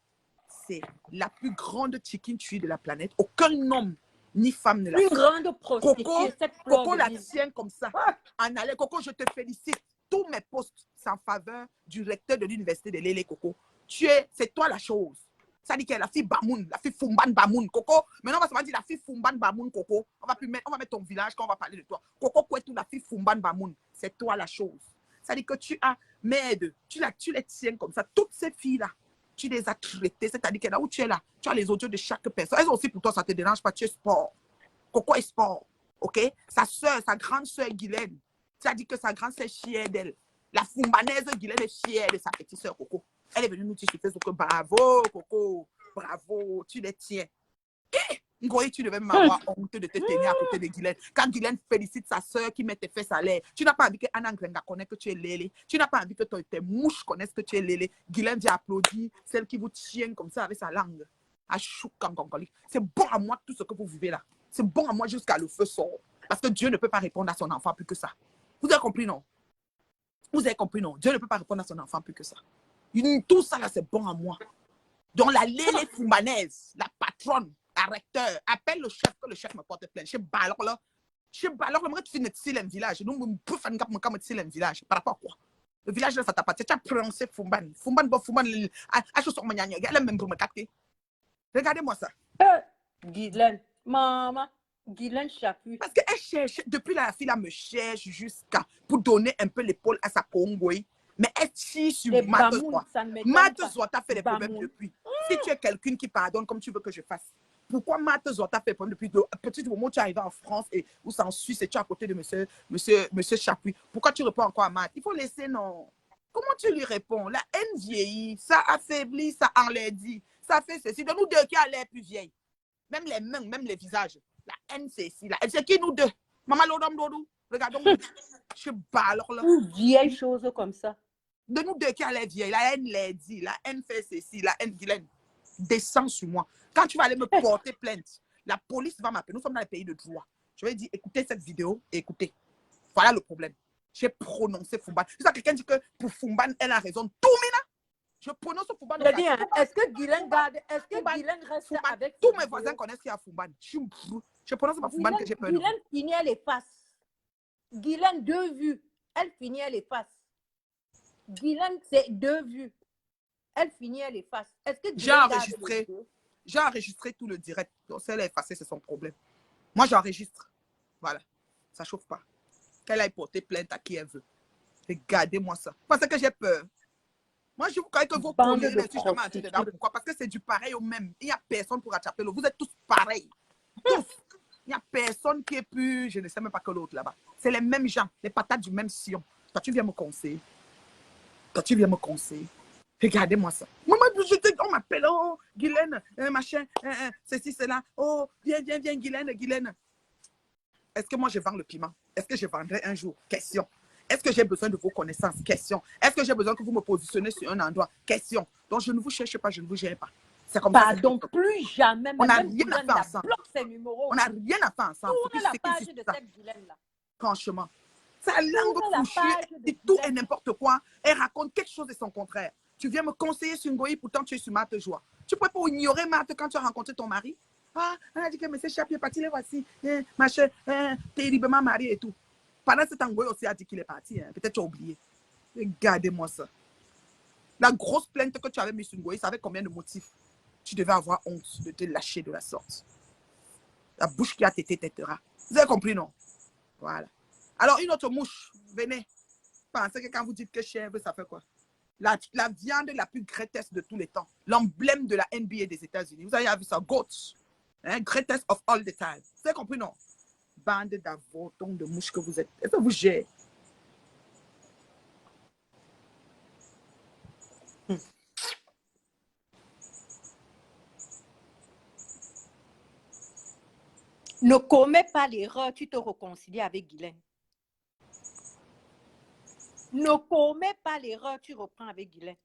c'est la plus grande chicken tree de la planète. Aucun homme ni femme ne la Une fait. grande prostituée, Coco, cette fleur Coco de la lys. tient comme ça. En allée, Coco, je te félicite. Tous mes postes, c'est en faveur du recteur de l'université de Lélé, Coco. C'est toi la chose. Ça dit qu'elle la fille Bamoun, la fille Fumban Bamoun, Coco. Maintenant, on va se dire la fille Fumban Bamoun, Coco. On va mettre ton village quand on va parler de toi. Coco, quoi, tout la fille Fumban Bamoun. C'est toi la chose. Ça dit que tu as merde, tu les tiens comme ça. Toutes ces filles-là, tu les as traitées. C'est-à-dire que là où tu es là, tu as les audios de chaque personne. Elles aussi, pour toi, ça ne te dérange pas. Tu es sport. Coco est sport. OK? Sa soeur, sa grande soeur Guylaine, tu as dit que sa grande soeur est fière d'elle. La Fumbanaise Guylaine est fière de sa petite soeur Coco. Elle est venue nous dire sur Facebook que bravo, Coco. Bravo, tu les tiens. Ngoï, tu devais m'avoir honte de te tenir à côté de Guylaine. Quand Guylaine félicite sa soeur qui met tes fesses à l'air, tu n'as pas envie que Anna Ngrenga connaisse que tu es Lélé. Tu n'as pas envie que tes mouches connaissent que tu es Lélé. Guylaine dit applaudir celle qui vous tient comme ça avec sa langue. C'est bon à moi tout ce que vous vivez là. C'est bon à moi jusqu'à le feu sort. Parce que Dieu ne peut pas répondre à son enfant plus que ça. Vous avez compris, non? Vous avez compris, non? Dieu ne peut pas répondre à son enfant plus que ça. Tout ça là, c'est bon à moi. Donc la Lélé Fumbanaise, la patronne, la recteur, appelle le chef que le chef me porte plainte. Je balore là. Je balore là. Je suis un village. Nous, pour faire un village. Par rapport à quoi? Le village là, ça t'appartient. Tu as prononcé Fumban. Fumban, Fumban. Regardez-moi ça. Guylaine, maman, Guylaine Chapuis. Parce qu'elle cherche, depuis la fille là me cherche jusqu'à pour donner un peu l'épaule à sa Congoï. Mais elle tire sur Les Marthe Bamoun, Zoa. ça ne m'étonne Marthe pas. Zoa t'a fait des problèmes Bamoun. depuis. Si tu es quelqu'un qui pardonne comme tu veux que je fasse, pourquoi Marthe Zoa t'a fait des problèmes depuis petit moment où tu es arrivé en France et où c'est en Suisse et tu es à côté de monsieur Chapuis? Pourquoi tu réponds encore à Marthe? Il faut laisser, non. Comment tu lui réponds? La haine vieillit, ça affaiblit, ça enlaidit, ça fait ceci. De nous deux qui a l'air plus vieille. Même les mains, même les visages. La haine, c'est ici. C'est qui nous deux? Maman Lodom Dodou? Regardons, je bats alors là. Une vieille chose comme ça. De nous deux qui a les vieilles, la haine les dit, la haine fait ceci, la haine Guylaine. Descends sur moi. Quand tu vas aller me porter plainte, la police va m'appeler. Nous sommes dans les pays de droit. Je vais dire, écoutez cette vidéo et écoutez. Voilà le problème. J'ai prononcé Fumban. Jusqu'à quelqu'un dit que pour Fumban, elle a raison. Tout mina. Je prononce Fumban. Je dis, hein, est-ce que Guylaine garde, est-ce que Guylaine reste Fumban. avec Tous ses mes vidéos? voisins connaissent qu'il y a Fumban. Je prononce pas Fumban que j'ai peur. Guylaine finit, elle efface. Guylaine, 2 vues. Elle finit, elle efface. Guylaine, c'est 2 vues. Elle finit, elle efface. Est-ce que j'ai enregistré tout le direct. Donc, si elle a effacé, c'est son problème. Moi, j'enregistre. Voilà. Ça ne chauffe pas. Qu'elle aille porter plainte à qui elle veut. Regardez-moi ça. Parce que j'ai peur. Moi, je vous croyez que vos colliers ne sont jamais entrés dedans. Pourquoi? Parce que c'est du pareil au même. Il n'y a personne pour attraper l'autre. Vous êtes tous pareils. Tous. Il n'y a personne qui est plus, je ne sais même pas que l'autre là-bas. C'est les mêmes gens, les patates du même sillon. Toi, tu viens me conseiller. Toi, tu viens me conseiller. Regardez-moi ça. Moi, on m'appelle, oh, Guylaine, machin, ceci, cela. Oh, viens, Guylaine, Guylaine. Est-ce que moi, je vends le piment? Est-ce que je vendrai un jour? Question. Est-ce que j'ai besoin de vos connaissances? Question. Est-ce que j'ai besoin que vous me positionnez sur un endroit? Question. Donc, je ne vous cherche pas, je ne vous gère pas. C'est comme ça. Pardon, plus jamais. On n'a rien à faire ensemble. On n'a rien à faire ensemble. Tourne la page de cette Guylaine-là. Franchement. Sa langue fouchée, elle dit tout et n'importe quoi. Elle raconte quelque chose de son contraire. Tu viens me conseiller sur Ngoï, pourtant tu es sur Marthe Joie. Tu peux pas ignorer Marthe quand tu as rencontré ton mari? Ah, elle a dit que M. Chapi est parti, les voici. Machin, terriblement marié et tout. Pendant ce temps, Ngoï aussi a dit qu'il est parti. Hein. Peut-être tu as oublié. Regardez-moi ça. La grosse plainte que tu avais mise sur Ngoï, ça avait combien de motifs? Tu devais avoir honte de te lâcher de la sorte. La bouche qui a tété têtera. Vous avez compris, non? Voilà. Alors, une autre mouche, venez. Pensez que quand vous dites que chèvre, ça fait quoi? La viande la plus greatest de tous les temps. L'emblème de la NBA des États-Unis. Vous avez vu ça? Goats. Hein? Greatest of all the time. Vous avez compris, non? Bande d'avotons, de mouches que vous êtes. Est-ce que vous gérez? Ne commets pas l'erreur, tu te réconcilies avec Guylaine. Ne commets pas l'erreur, tu reprends avec Guylaine.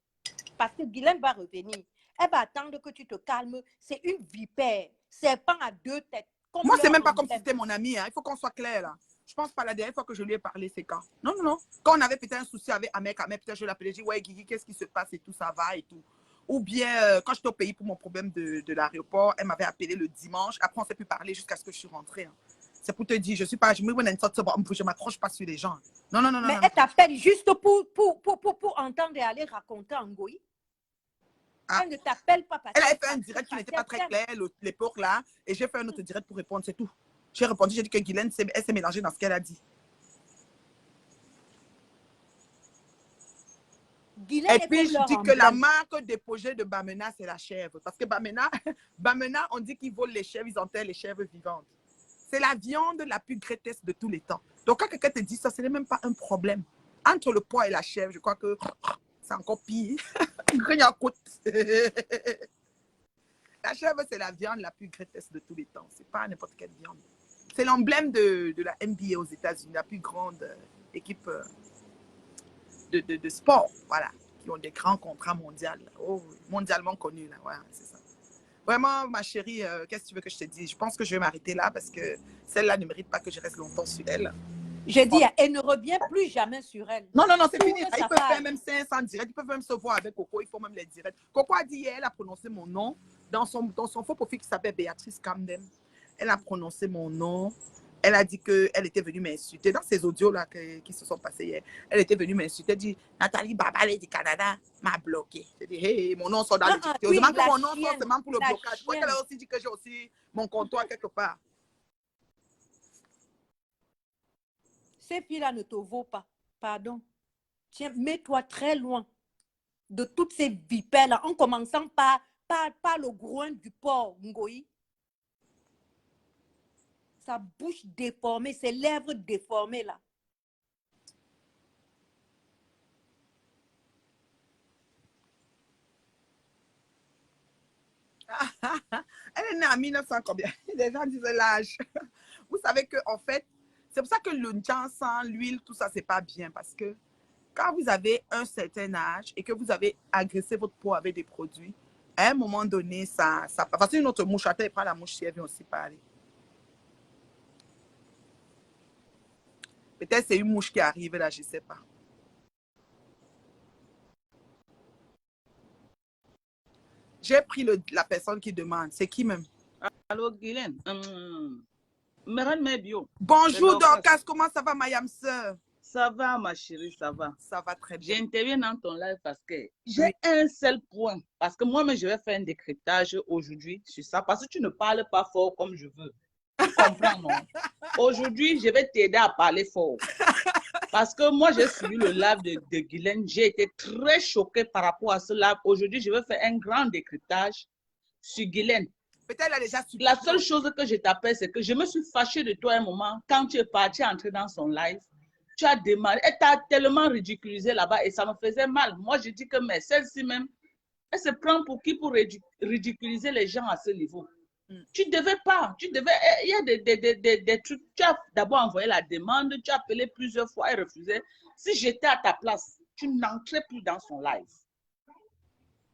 Parce que Guylaine va revenir. Elle va attendre que tu te calmes. C'est une vipère. Serpent à 2 têtes. Moi, c'est même pas comme si c'était mon ami. Hein. Il faut qu'on soit clair là. Je pense pas la dernière fois que je lui ai parlé, c'est quand. Non, non, non. Quand on avait peut-être un souci avec Ahmed, peut-être je l'appelais, je dis, ouais, Guigui, qu'est-ce qui se passe et tout, ça va et tout. Ou bien, quand j'étais au pays pour mon problème de l'aéroport, elle m'avait appelé le dimanche. Après, on s'est pu parler jusqu'à ce que je suis rentrée. Hein. C'est pour te dire, je suis pas, je ne m'accroche pas sur les gens. Non, non, non, non. Mais non, elle t'appelle juste pour entendre et aller raconter en Goï. Ah. Elle ne t'appelle pas parce Elle avait fait un direct qui n'était pas très clair l'époque là, et j'ai fait un autre direct pour répondre, c'est tout. J'ai répondu, j'ai dit que Guylaine, elle s'est mélangée dans ce qu'elle a dit. Guylaine et puis, je dis que la marque déposée de Bamena, c'est la chèvre. Parce que Bamena, on dit qu'ils volent les chèvres, ils enterrent les chèvres vivantes. C'est la viande la plus greatest de tous les temps. Donc, quand quelqu'un te dit ça, ce n'est même pas un problème. Entre le poids et la chèvre, je crois que c'est encore pire. La chèvre, c'est la viande la plus greatest de tous les temps. Ce n'est pas n'importe quelle viande. C'est l'emblème de la NBA aux États-Unis, la plus grande équipe de sport, voilà, qui ont des grands contrats mondiaux, mondialement connus. Là. Voilà, c'est ça. Vraiment, ma chérie, qu'est-ce que tu veux que je te dise? Je pense que je vais m'arrêter là parce que celle-là ne mérite pas que je reste longtemps sur elle. Je dis, elle ne revient plus jamais sur elle. Non, non, non, c'est fini. Ils peuvent faire même 500 directs. Ils peuvent même se voir avec Coco. Il faut même les directs. Coco a dit hier, elle a prononcé mon nom dans son faux profil qui s'appelle Béatrice Camden. Elle a prononcé mon nom. Elle a dit qu'elle était venue m'insulter. Dans ces audios-là qui se sont passés hier, elle était venue m'insulter. Elle dit, Nathalie Babale du Canada m'a bloqué. J'ai dit, hey, mon nom sort dans le dictionnaire. Heureusement que mon nom sort seulement pour le blocage. Je crois qu'elle a aussi dit que j'ai aussi mon comptoir quelque part. Ces filles-là ne te vaut pas. Pardon. Tiens, mets-toi très loin de toutes ces vipères-là, en commençant par le groin du porc, Ngoï. Sa bouche déformée, ses lèvres déformées, là. Elle est née en 1900 combien? Les gens disaient l'âge. Vous savez qu'en fait, C'est pour ça que le encens, l'huile, tout ça, c'est pas bien. Parce que quand vous avez un certain âge et que vous avez agressé votre peau avec des produits, à un moment donné, ça parce qu'une autre mouche, attends, elle prend la mouche si elle vient aussi parler. Peut-être c'est une mouche qui arrive là, je ne sais pas. J'ai pris la personne qui demande. C'est qui même? Allô, Guylaine. Bio. Bonjour Dorcas, comment ça va, Mayam sœur? Ça va, ma chérie, ça va. Ça va très bien. J'interviens dans ton live parce que j'ai un seul point. Parce que moi-même, je vais faire un décryptage aujourd'hui sur ça. Parce que tu ne parles pas fort comme je veux. Tu comprends, non? Aujourd'hui, je vais t'aider à parler fort. Parce que moi, j'ai suivi le live de Guylaine. J'ai été très choquée par rapport à ce live. Aujourd'hui, je vais faire un grand décryptage sur Guylaine. Peut-être elle a déjà suivi. La seule chose que je t'appelle, c'est que je me suis fâchée de toi un moment. Quand tu es parti entrer dans son live, tu as demandé, elle t'a tellement ridiculisé là-bas et ça me faisait mal. Moi, je dis que mais celle-ci même, elle se prend pour qui pour ridiculiser les gens à ce niveau? Tu ne devais pas. Il y a des trucs. Tu as d'abord envoyé la demande, tu as appelé plusieurs fois, elle refusait. Si j'étais à ta place, tu n'entrais plus dans son live.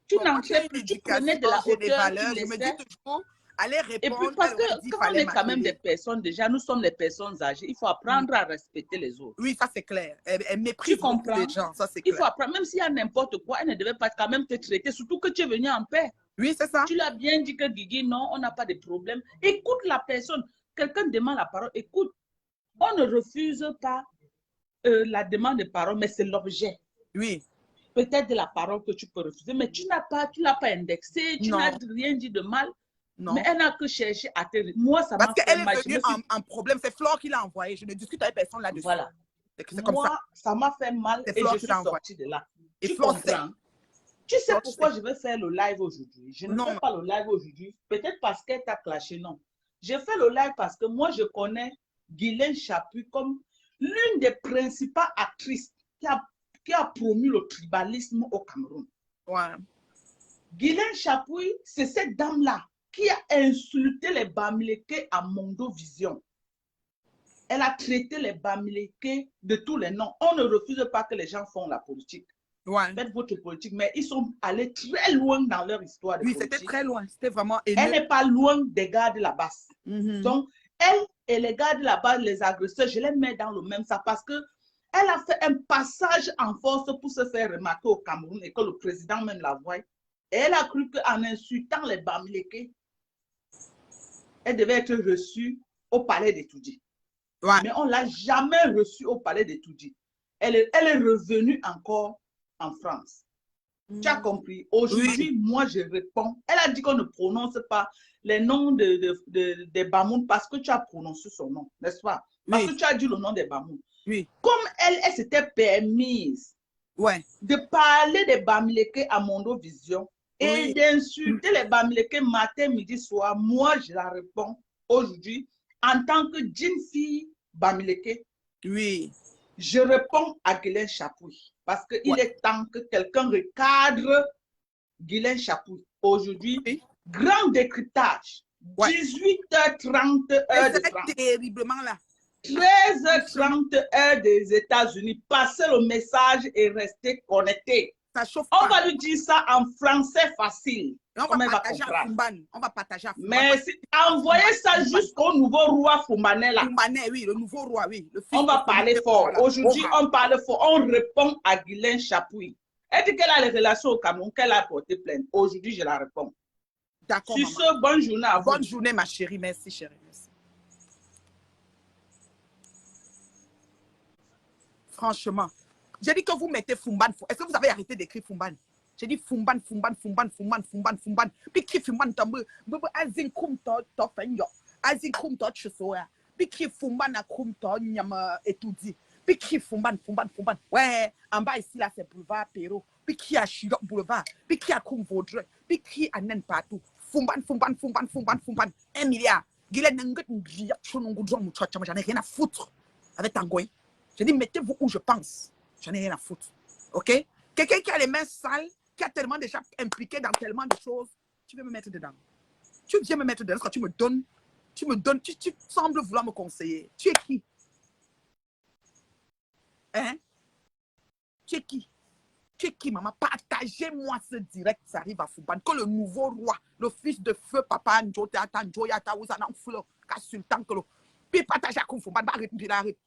Tu n'entrais plus, tu prenais de la hauteur, tu laissais. Je me dis toujours, allez répondre. Et puis parce que quand on est quand même des personnes, déjà, nous sommes des personnes âgées, il faut apprendre à respecter les autres. Oui, ça c'est clair. Elle méprise beaucoup les gens, ça c'est clair. Il faut apprendre, même s'il y a n'importe quoi, elle ne devait pas quand même te traiter, surtout que tu es venu en paix. Oui, c'est ça. Tu l'as bien dit que Guigui, non, on n'a pas de problème. Écoute la personne. Quelqu'un demande la parole, écoute. On ne refuse pas la demande de parole, mais c'est l'objet. Oui. Peut-être de la parole que tu peux refuser, mais tu l'as pas indexé, tu n'as rien dit de mal. Non. Mais elle n'a que cherché à te... Moi, ça m'a fait mal. Parce qu'elle est venue en problème. C'est Flore qui l'a envoyé. Je ne discute avec personne là-dessus. Voilà. C'est comme moi, ça m'a fait mal et je suis sortie de là. Et tu comprends? Tu sais pourquoi je vais faire le live aujourd'hui? Je ne fais pas le live aujourd'hui. Peut-être parce qu'elle t'a clashé, non. Je fais le live parce que moi, je connais Guylaine Chapuis comme l'une des principales actrices qui a promu le tribalisme au Cameroun. Ouais. Guylaine Chapuis, c'est cette dame-là qui a insulté les Bamileke à Mondovision. Elle a traité les Bamileke de tous les noms. On ne refuse pas que les gens font la politique. Ouais. Faites votre politique, mais ils sont allés très loin dans leur histoire de politique. Oui, c'était très loin. C'était vraiment énorme. Elle n'est pas loin des gars de la base. Donc, elle et les gars de la base, les agresseurs, je les mets dans le même sac parce que elle a fait un passage en force pour se faire remarquer au Cameroun et que le président même la voie. Et elle a cru qu'en insultant les Bamileke, elle devait être reçue au palais des Toudi. Ouais. Mais on ne l'a jamais reçue au palais des Toudi. Elle est revenue encore en France. Tu as compris? Aujourd'hui, moi, je réponds. Elle a dit qu'on ne prononce pas les noms des Bamoun parce que tu as prononcé son nom, n'est-ce pas? Parce que tu as dit le nom des Bamoun. Oui. Comme elle s'était permise de parler des Bamileke à Mondovision et d'insulter les Bamileke matin, midi, soir, moi, je la réponds aujourd'hui en tant que jeune fille Bamileke. Oui. Je réponds à Guylaine Chapuis parce qu'il est temps que quelqu'un recadre Guylaine Chapuis. Aujourd'hui, grand décryptage. 18h30, heure de France. Terriblement là. 13h30, heure des États-Unis. Passez le message et restez connectés. Ça chauffe on va lui dire ça en français facile. On va partager à Fumban. On va partager à Fumban. Mais envoyez ça jusqu'au nouveau roi Fumbané là. Fumbané, oui, le nouveau roi, oui. On va parler fort. Aujourd'hui, on parle fort. On répond à Guylaine Chapuis. Elle dit qu'elle a les relations au Cameroun, qu'elle a porté plainte. Aujourd'hui, je la réponds. D'accord. Sur ce, bonne journée à vous. Bonne journée, ma chérie. Merci, chérie. Merci. Franchement. J'ai dit que vous mettez Fumban. Est-ce que vous avez arrêté d'écrire Fumban? J'ai dit Fumban, Fumban, Fumban, Fumban, Fumban, Fumban. Puis qui Fumban tombe? Azin kum to fenyo. Azin kum to chusoya. Puis qui Fumban a kum to nyama étoudi. Puis qui Fumban, Fumban, Fumban. Ouais, en bas ici là c'est boulevard Perrault. Puis qui a Chirok boulevard. Puis qui a kum Vaudreuil. Puis qui a nen partout. Fumban, Fumban, Fumban, Fumban, Fumban. 1 milliard. Guylaine n'engueule n'glia chonongo djong mouchacha. J'en ai rien à foutre avec Tangoy. J'ai dit mettez-vous où je pense. J'en ai rien à foutre. OK? Quelqu'un qui a les mains sales, qui a tellement déjà impliqué dans tellement de choses, tu veux me mettre dedans. Tu viens me mettre dedans. Quand tu me donnes, tu sembles vouloir me conseiller. Tu es qui? Hein? Tu es qui? Tu es qui, maman? Partagez-moi ce direct, ça arrive à Fumban. Que le nouveau roi, le fils de feu, papa, Njote, Atanjo, Yata, Ouzana, Fleur, Kasultan, que le. Puis partagez à Fumban, puis arrête.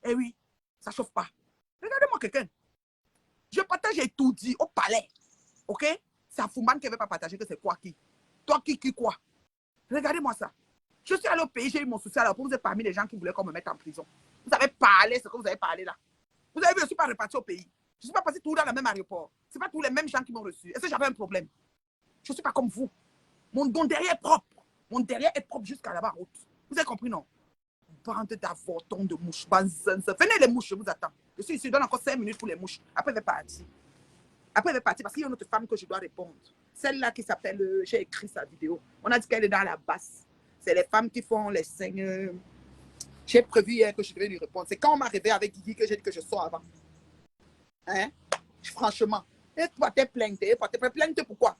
Eh oui, ça chauffe pas. Regardez-moi quelqu'un. Je partage et tout dit au palais. Ok? C'est à Fumban qui ne veut pas partager que c'est quoi qui? Toi qui quoi? Regardez-moi ça. Je suis allé au pays, j'ai eu mon souci alors pour vous êtes parmi les gens qui voulaient qu'on me mette en prison. Vous avez parlé ce que vous avez parlé là. Vous avez vu, je ne suis pas reparti au pays. Je ne suis pas passé tout dans le même aéroport. Ce n'est pas tous les mêmes gens qui m'ont reçu. Est-ce que j'avais un problème? Je ne suis pas comme vous. Mon derrière est propre. Mon derrière est propre jusqu'à là-bas. Vous avez compris, non? Bande d'avortons de mouches. Venez les mouches, je vous attends. Je suis ici, je donne encore 5 minutes pour les mouches. Après, je vais partir. Après, elle est partie parce qu'il y a une autre femme que je dois répondre. Celle-là qui s'appelle, j'ai écrit sa vidéo. On a dit qu'elle est dans la basse. C'est les femmes qui font les seins. J'ai prévu hier que je devais lui répondre. C'est quand on m'a réveillé avec Guigui que j'ai dit que je sors avant. Hein? Franchement. Et toi, t'es plainte. Plainte pourquoi?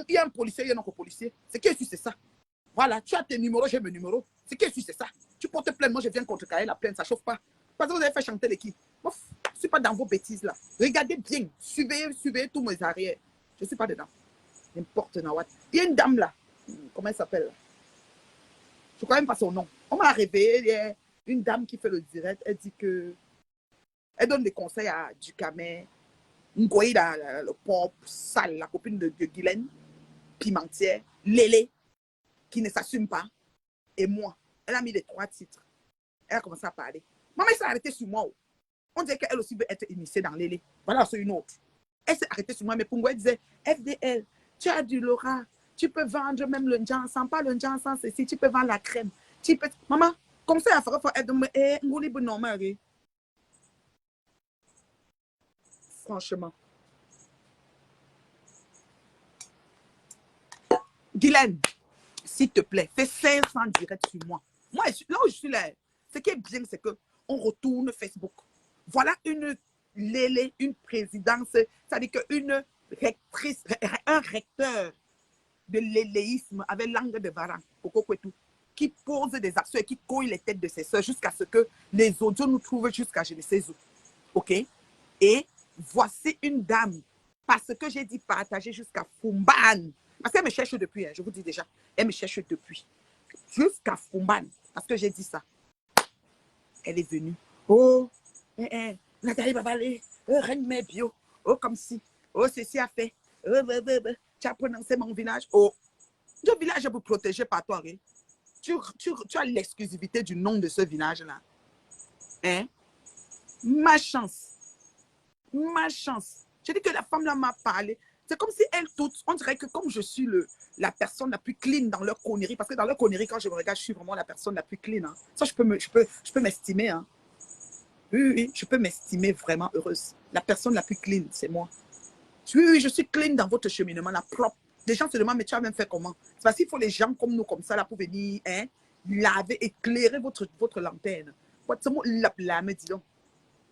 Il y a un policier, il y a un autre policier. C'est qui c'est ça? Voilà, tu as tes numéros, j'ai mes numéros. C'est qui c'est ça? Tu portes plainte, moi je viens contrecarrer la plainte, ça ne chauffe pas. Parce que vous avez fait chanter l'équipe. Je ne suis pas dans vos bêtises là. Regardez bien, suivez tous mes arrières. Je ne suis pas dedans. N'importe quoi. Il y a une dame là. Comment elle s'appelle? Je ne connais même pas son nom. On m'a réveillé, il y a une dame qui fait le direct. Elle dit que. Elle donne des conseils à Ducamé, Ngoï, le pop, sale, la copine de Guylaine, Pimentière, Lélé, qui ne s'assume pas, et moi. Elle a mis les 3 titres. Elle a commencé à parler. Maman, elle s'est arrêtée sur moi. On dirait qu'elle aussi veut être initiée dans Lélé. Voilà, c'est une autre. Elle s'est arrêtée sur moi, mais pour moi, elle disait, FDL, tu as du Laura, tu peux vendre même le Njansan, pas le Njansan, c'est si tu peux vendre la crème. Tu peux... Maman, comme ça, il faut être normal. Franchement. Guylaine, s'il te plaît, fais 500 directs sur moi. Moi, là où je suis là, ce qui est bien, c'est qu'on retourne Facebook. Voilà une Lélé, une présidence, c'est-à-dire qu'une rectrice, un recteur de l'éléisme avec langue de Varan, qui pose des actions et qui couille les têtes de ses soeurs jusqu'à ce que les audios nous trouvent jusqu'à je ne sais où. OK? Et voici une dame, parce que j'ai dit partager jusqu'à Fumban. Parce qu'elle me cherche depuis, hein, je vous dis déjà. Elle me cherche depuis. Jusqu'à Fumban. Parce que j'ai dit ça. Elle est venue. Oh, Nathalie Babalé, reine mes bio. Oh, comme si. Oh, ceci a fait. Tu as prononcé mon village. Oh, le village est pour protéger par toi. Hein? Tu as l'exclusivité du nom de ce village-là. Hein? Ma chance. Ma chance. J'ai dit que la femme là m'a parlé. C'est comme si elle toutes, on dirait que comme je suis la personne la plus clean dans leur connerie, parce que dans leur connerie, quand je me regarde, je suis vraiment la personne la plus clean. Hein. Ça, je peux m'estimer. Hein. Oui, je peux m'estimer vraiment heureuse. La personne la plus clean, c'est moi. Oui, je suis clean dans votre cheminement, la propre. Les gens se demandent, mais tu as même fait comment? C'est parce qu'il faut les gens comme nous, comme ça, là, pour venir hein, laver, éclairer votre lanterne. Me dis donc.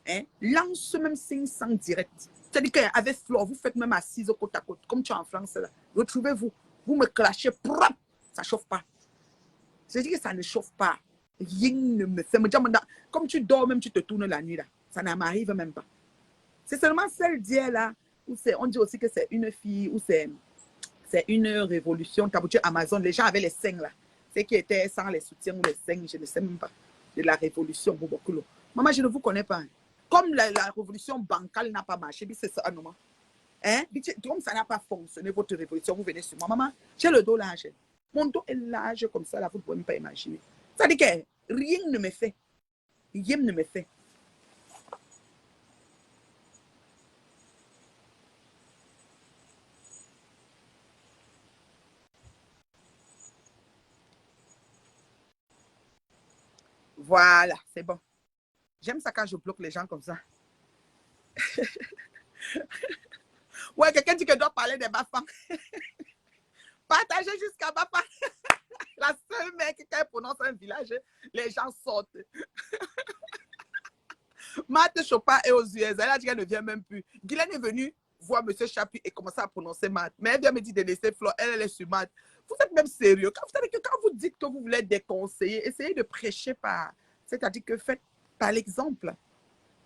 Hein? Lance même 500 direct. C'est-à-dire qu'avec Flore, vous faites même assise au côte à côte, comme tu es en France là. Retrouvez-vous, vous me clashez, propre, ça ne chauffe pas. Je dis que ça ne chauffe pas. Rien ne me fait. Comme tu dors, même tu te tournes la nuit là. Ça ne m'arrive même pas. C'est seulement celle d'hier là, où on dit aussi que c'est une fille, où c'est une révolution. Taboutier Amazon, les gens avaient les seins là. C'est qui étaient sans les soutiens ou les seins, je ne sais même pas. De la révolution, Bobokulo. Maman, je ne vous connais pas. Hein. Comme la révolution bancale n'a pas marché, c'est ça, non? Hein? Comme ça n'a pas fonctionné, votre révolution, vous venez sur moi. Maman, j'ai le dos large. Mon dos est large comme ça, là, vous ne pouvez même pas imaginer. Ça dit que rien ne me fait. Rien ne me fait. Voilà, c'est bon. J'aime ça quand je bloque les gens comme ça. Ouais, quelqu'un dit que doit parler des Bafans. Partagez jusqu'à Bafan. La seule mec qui prononce un village, les gens sortent. Marthe Chopin est aux US. Elle a dit qu'elle ne vient même plus. Guylaine est venue voir M. Chapuis et commencer à prononcer Marthe. Mais elle vient me dire de laisser Flore. Elle est sur Marthe. Vous êtes même sérieux. Vous savez que quand vous dites que vous voulez déconseiller, essayez de prêcher par. C'est-à-dire que faites par l'exemple.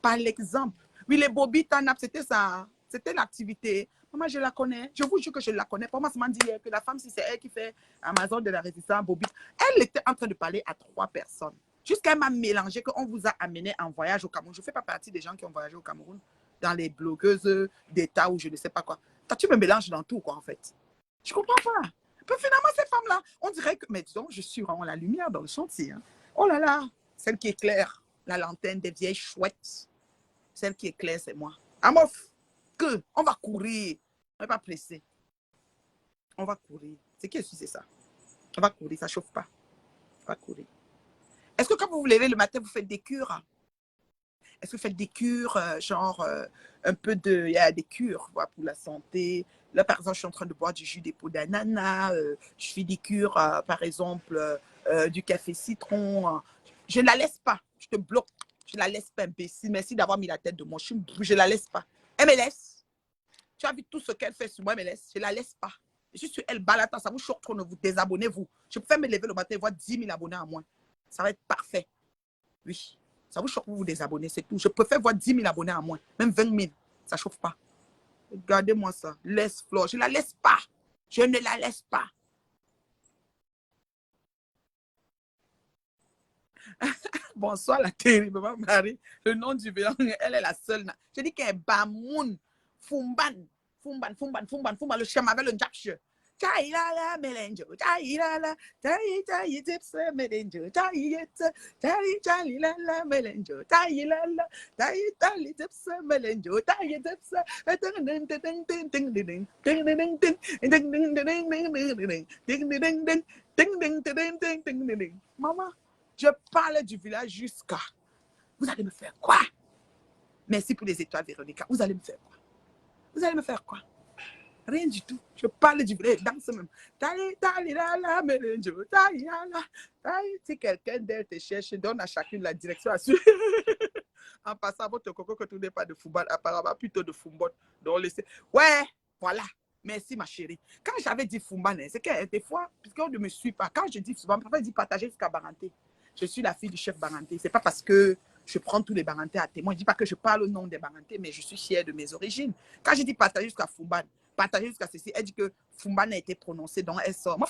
par l'exemple. Oui, les Bobby Tanap, c'était ça. Hein. C'était l'activité. Maman, je la connais. Je vous jure que je la connais. Pour moi, ça m'a dit que la femme, si c'est elle qui fait Amazon de la résistance, Bobby, elle était en train de parler à 3 personnes. Jusqu'à elle m'a mélangé qu'on vous a amené en voyage au Cameroun. Je ne fais pas partie des gens qui ont voyagé au Cameroun, dans les blogueuses d'État ou je ne sais pas quoi. Toi, tu me mélanges dans tout, quoi, en fait. Je ne comprends pas. Puis finalement, ces femmes-là, on dirait que, mais disons, je suis vraiment la lumière dans le chantier. Hein. Oh là là, celle qui éclaire la lanterne des vieilles chouettes. Celle qui éclaire, c'est moi. Amof, que on va courir. On ne va pas presser. On va courir. C'est qui je suis, c'est ça. On va courir, ça ne chauffe pas. On va courir. Est-ce que quand vous vous levez le matin, vous faites des cures? Est-ce que vous faites des cures, genre un peu de... Il y a des cures voilà, pour la santé. Là, par exemple, je suis en train de boire du jus des peaux d'ananas. Je fais des cures, par exemple, du café citron. Je ne la laisse pas. Je te bloque. Je ne la laisse pas, imbécile. Merci d'avoir mis la tête de moi. Je ne la laisse pas. Elle me laisse. Tu as vu tout ce qu'elle fait sur moi, elle me laisse. Je ne la laisse pas. Je suis elle balata, ça vous choque trop, ne vous désabonnez-vous. Je préfère me lever le matin et voir 10 000 abonnés à moins. Ça va être parfait. Oui. Ça vous choque, vous vous désabonnez, c'est tout. Je préfère voir 10 000 abonnés à moins. Même 20 000. Ça ne chauffe pas. Regardez-moi ça. Laisse Flore. Je ne la laisse pas. Je ne la laisse pas. Bonsoir la terrible Marie. Le nom du vélo, elle est la seule. Je dis qu'elle est Bamoun. Fumban. Le chien avec le japche. Taïla melenjo, taïla, taï tips melenjo, taï la melenjo, taïla, taï tips melenjo, taï tips, maman, je parle du village jusqu'à. Vous allez me faire quoi? Merci pour les étoiles, Véronica. Vous allez me faire quoi? Vous allez me faire quoi? Rien du tout. Je parle du blé, dans ce même. Si quelqu'un d'elle te cherche, donne à chacune la direction à suivre. En passant, votre coco que tu n'es pas de football, apparemment plutôt de football. Donc, laissez. Ouais, voilà. Merci, ma chérie. Quand j'avais dit Fumban, c'est que des fois, puisqu'on ne me suit pas, quand je dis Fumban, je dis partager jusqu'à Baranté. Je suis la fille du chef Baranté. Ce n'est pas parce que je prends tous les Barantés à témoin. Je ne dis pas que je parle au nom des Barantés, mais je suis fière de mes origines. Quand je dis partager jusqu'à Fumban, partager jusqu'à ceci, elle dit que Fumban a été prononcé, donc elle sort. Moi,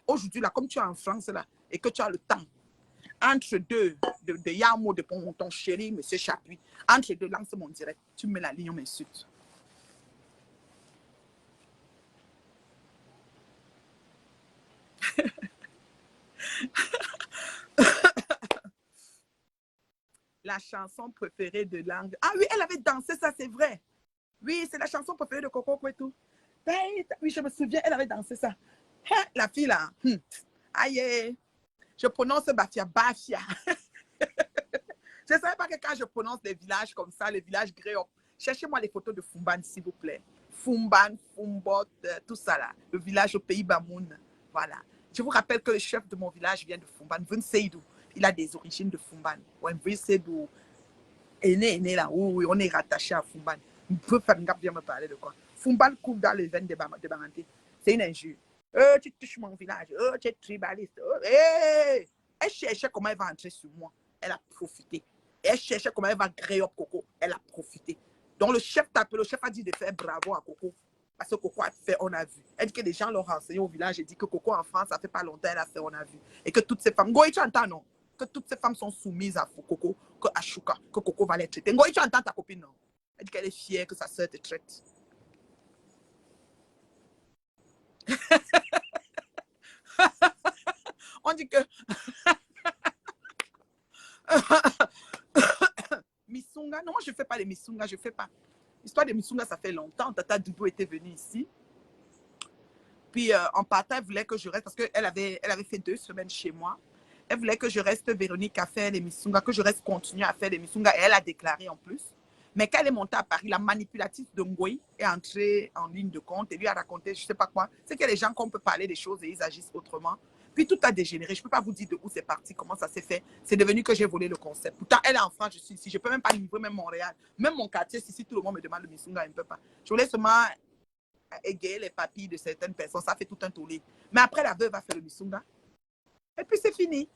aujourd'hui, là, comme tu es en France, là, et que tu as le temps, entre deux, de Yamo, de ton chéri, monsieur Chapuis, entre deux, lance mon direct, tu mets la ligne, on m'insulte. La chanson préférée de Langue. Ah oui, elle avait dansé, ça c'est vrai. Oui, c'est la chanson préférée de Coco Kwetu. Oui, je me souviens, elle avait dansé ça. La fille là. Aïe, je prononce Bafia. Je ne savais pas que quand je prononce des villages comme ça, les villages gréops, cherchez-moi les photos de Fumban, s'il vous plaît. Fumban, Fumbot, tout ça là. Le village au pays Bamoun. Voilà. Je vous rappelle que le chef de mon village vient de Fumban, Vun Seydou. Il a des origines de Fumban. Ouais, Vun Seydou est né là, où on est rattaché à Fumban. On peut faire bien me parler de quoi. Fumban coule dans les veines de Baranté. C'est une injure. Tu touches mon village. Tu es tribaliste. Hey! Elle cherchait comment elle va entrer sur moi. Elle a profité. Elle cherchait comment elle va créer Coco. Elle a profité. Donc le chef t'appelle, le chef a dit de faire bravo à Coco. Parce que Coco a fait, on a vu. Elle dit que les gens l'ont renseigné au village et dit que Coco en France, ça fait pas longtemps, elle a fait, on a vu. Et que toutes ces femmes, Ngoï, tu entends, non? Que toutes ces femmes sont soumises à Coco, que Ashuka, que Coco va les traiter. Ngoï, tu entends ta copine, non? Elle dit qu'elle est fière que sa soeur te traite. On dit que... Missunga, non, moi je ne fais pas les Missunga, je ne fais pas. L'histoire de Missunga, ça fait longtemps. Tata Dubo était venue ici. Puis en partant, elle voulait que je reste parce qu'elle avait fait 2 semaines chez moi. Elle voulait que je reste Véronique à faire les Missunga, que je reste continuer à faire les Missunga. Et elle a déclaré en plus. Mais quand elle est montée à Paris, la manipulatrice de Ngoï est entrée en ligne de compte et lui a raconté je ne sais pas quoi. C'est qu'il y a des gens qu'on peut parler des choses et ils agissent autrement. Puis tout a dégénéré. Je ne peux pas vous dire de où c'est parti, comment ça s'est fait. C'est devenu que j'ai volé le concept. Pourtant, elle est en France, je suis ici. Je ne peux même pas livrer, même Montréal. Même mon quartier, si tout le monde me demande le Missunga, elle ne peut pas. Je voulais seulement égayer les papilles de certaines personnes. Ça fait tout un tollé. Mais après, la veuve a fait le Missunga. Et puis, c'est fini.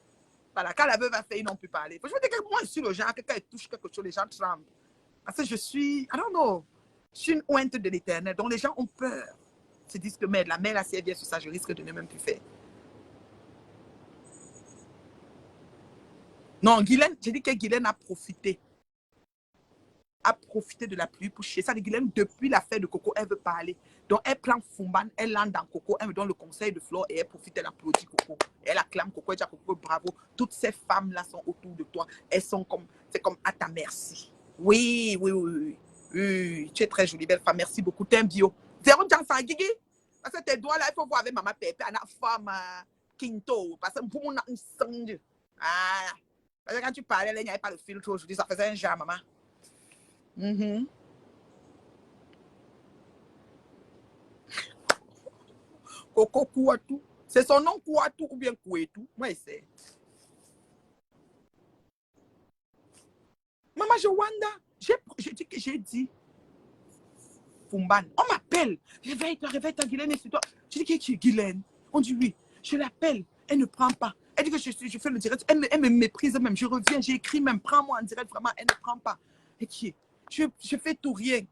pas là. Quand la veuve a fait, ils n'ont plus parlé. Je veux dire que moi, je suis le genre que quand elle touche quelque chose, les gens tremblent. Parce que je suis, I don't know, je suis une ointe de l'éternel. Donc les gens ont peur. Ils se disent que mais la mère, là, si elle vient sur ça, je risque de ne même plus faire. Non, Guylaine, j'ai dit que Guylaine a profité. A profité de la pluie pour chier. Ça dit Guylaine, depuis l'affaire de Coco, elle veut parler. Donc elle prend Fumban, elle lance dans Coco, elle me donne le conseil de Flore et elle profite, elle applaudit Coco. Elle acclame Coco, elle dit à Coco, bravo. Toutes ces femmes-là sont autour de toi. Elles sont comme, c'est comme à ta merci. Oui, oui, oui, oui. Oui, tu es très jolie, belle femme. Merci beaucoup. T'es un bio. Zéro Jansan Gigi. Parce que tes doigts là, il faut voir avec Maman Pépé, une femme Quinto. Parce que pour mon sang. Ah. Parce que quand tu parlais, il n'y avait pas le filtre aujourd'hui, ça faisait un genre, maman. Coco Kouatou. C'est son nom Kouatou ou bien Kouetou? Moi, c'est. Maman, je wanda. J'ai dit. Fumban. On m'appelle. Réveille-toi, Guylaine, et toi. Je dis que tu es Guylaine. On dit oui. Je l'appelle. Elle ne prend pas. Elle dit que je fais le direct. Elle me méprise même. Je reviens, j'ai écrit même. Prends-moi en direct. Vraiment, elle ne prend pas. Et qui est? Je fais tout rien.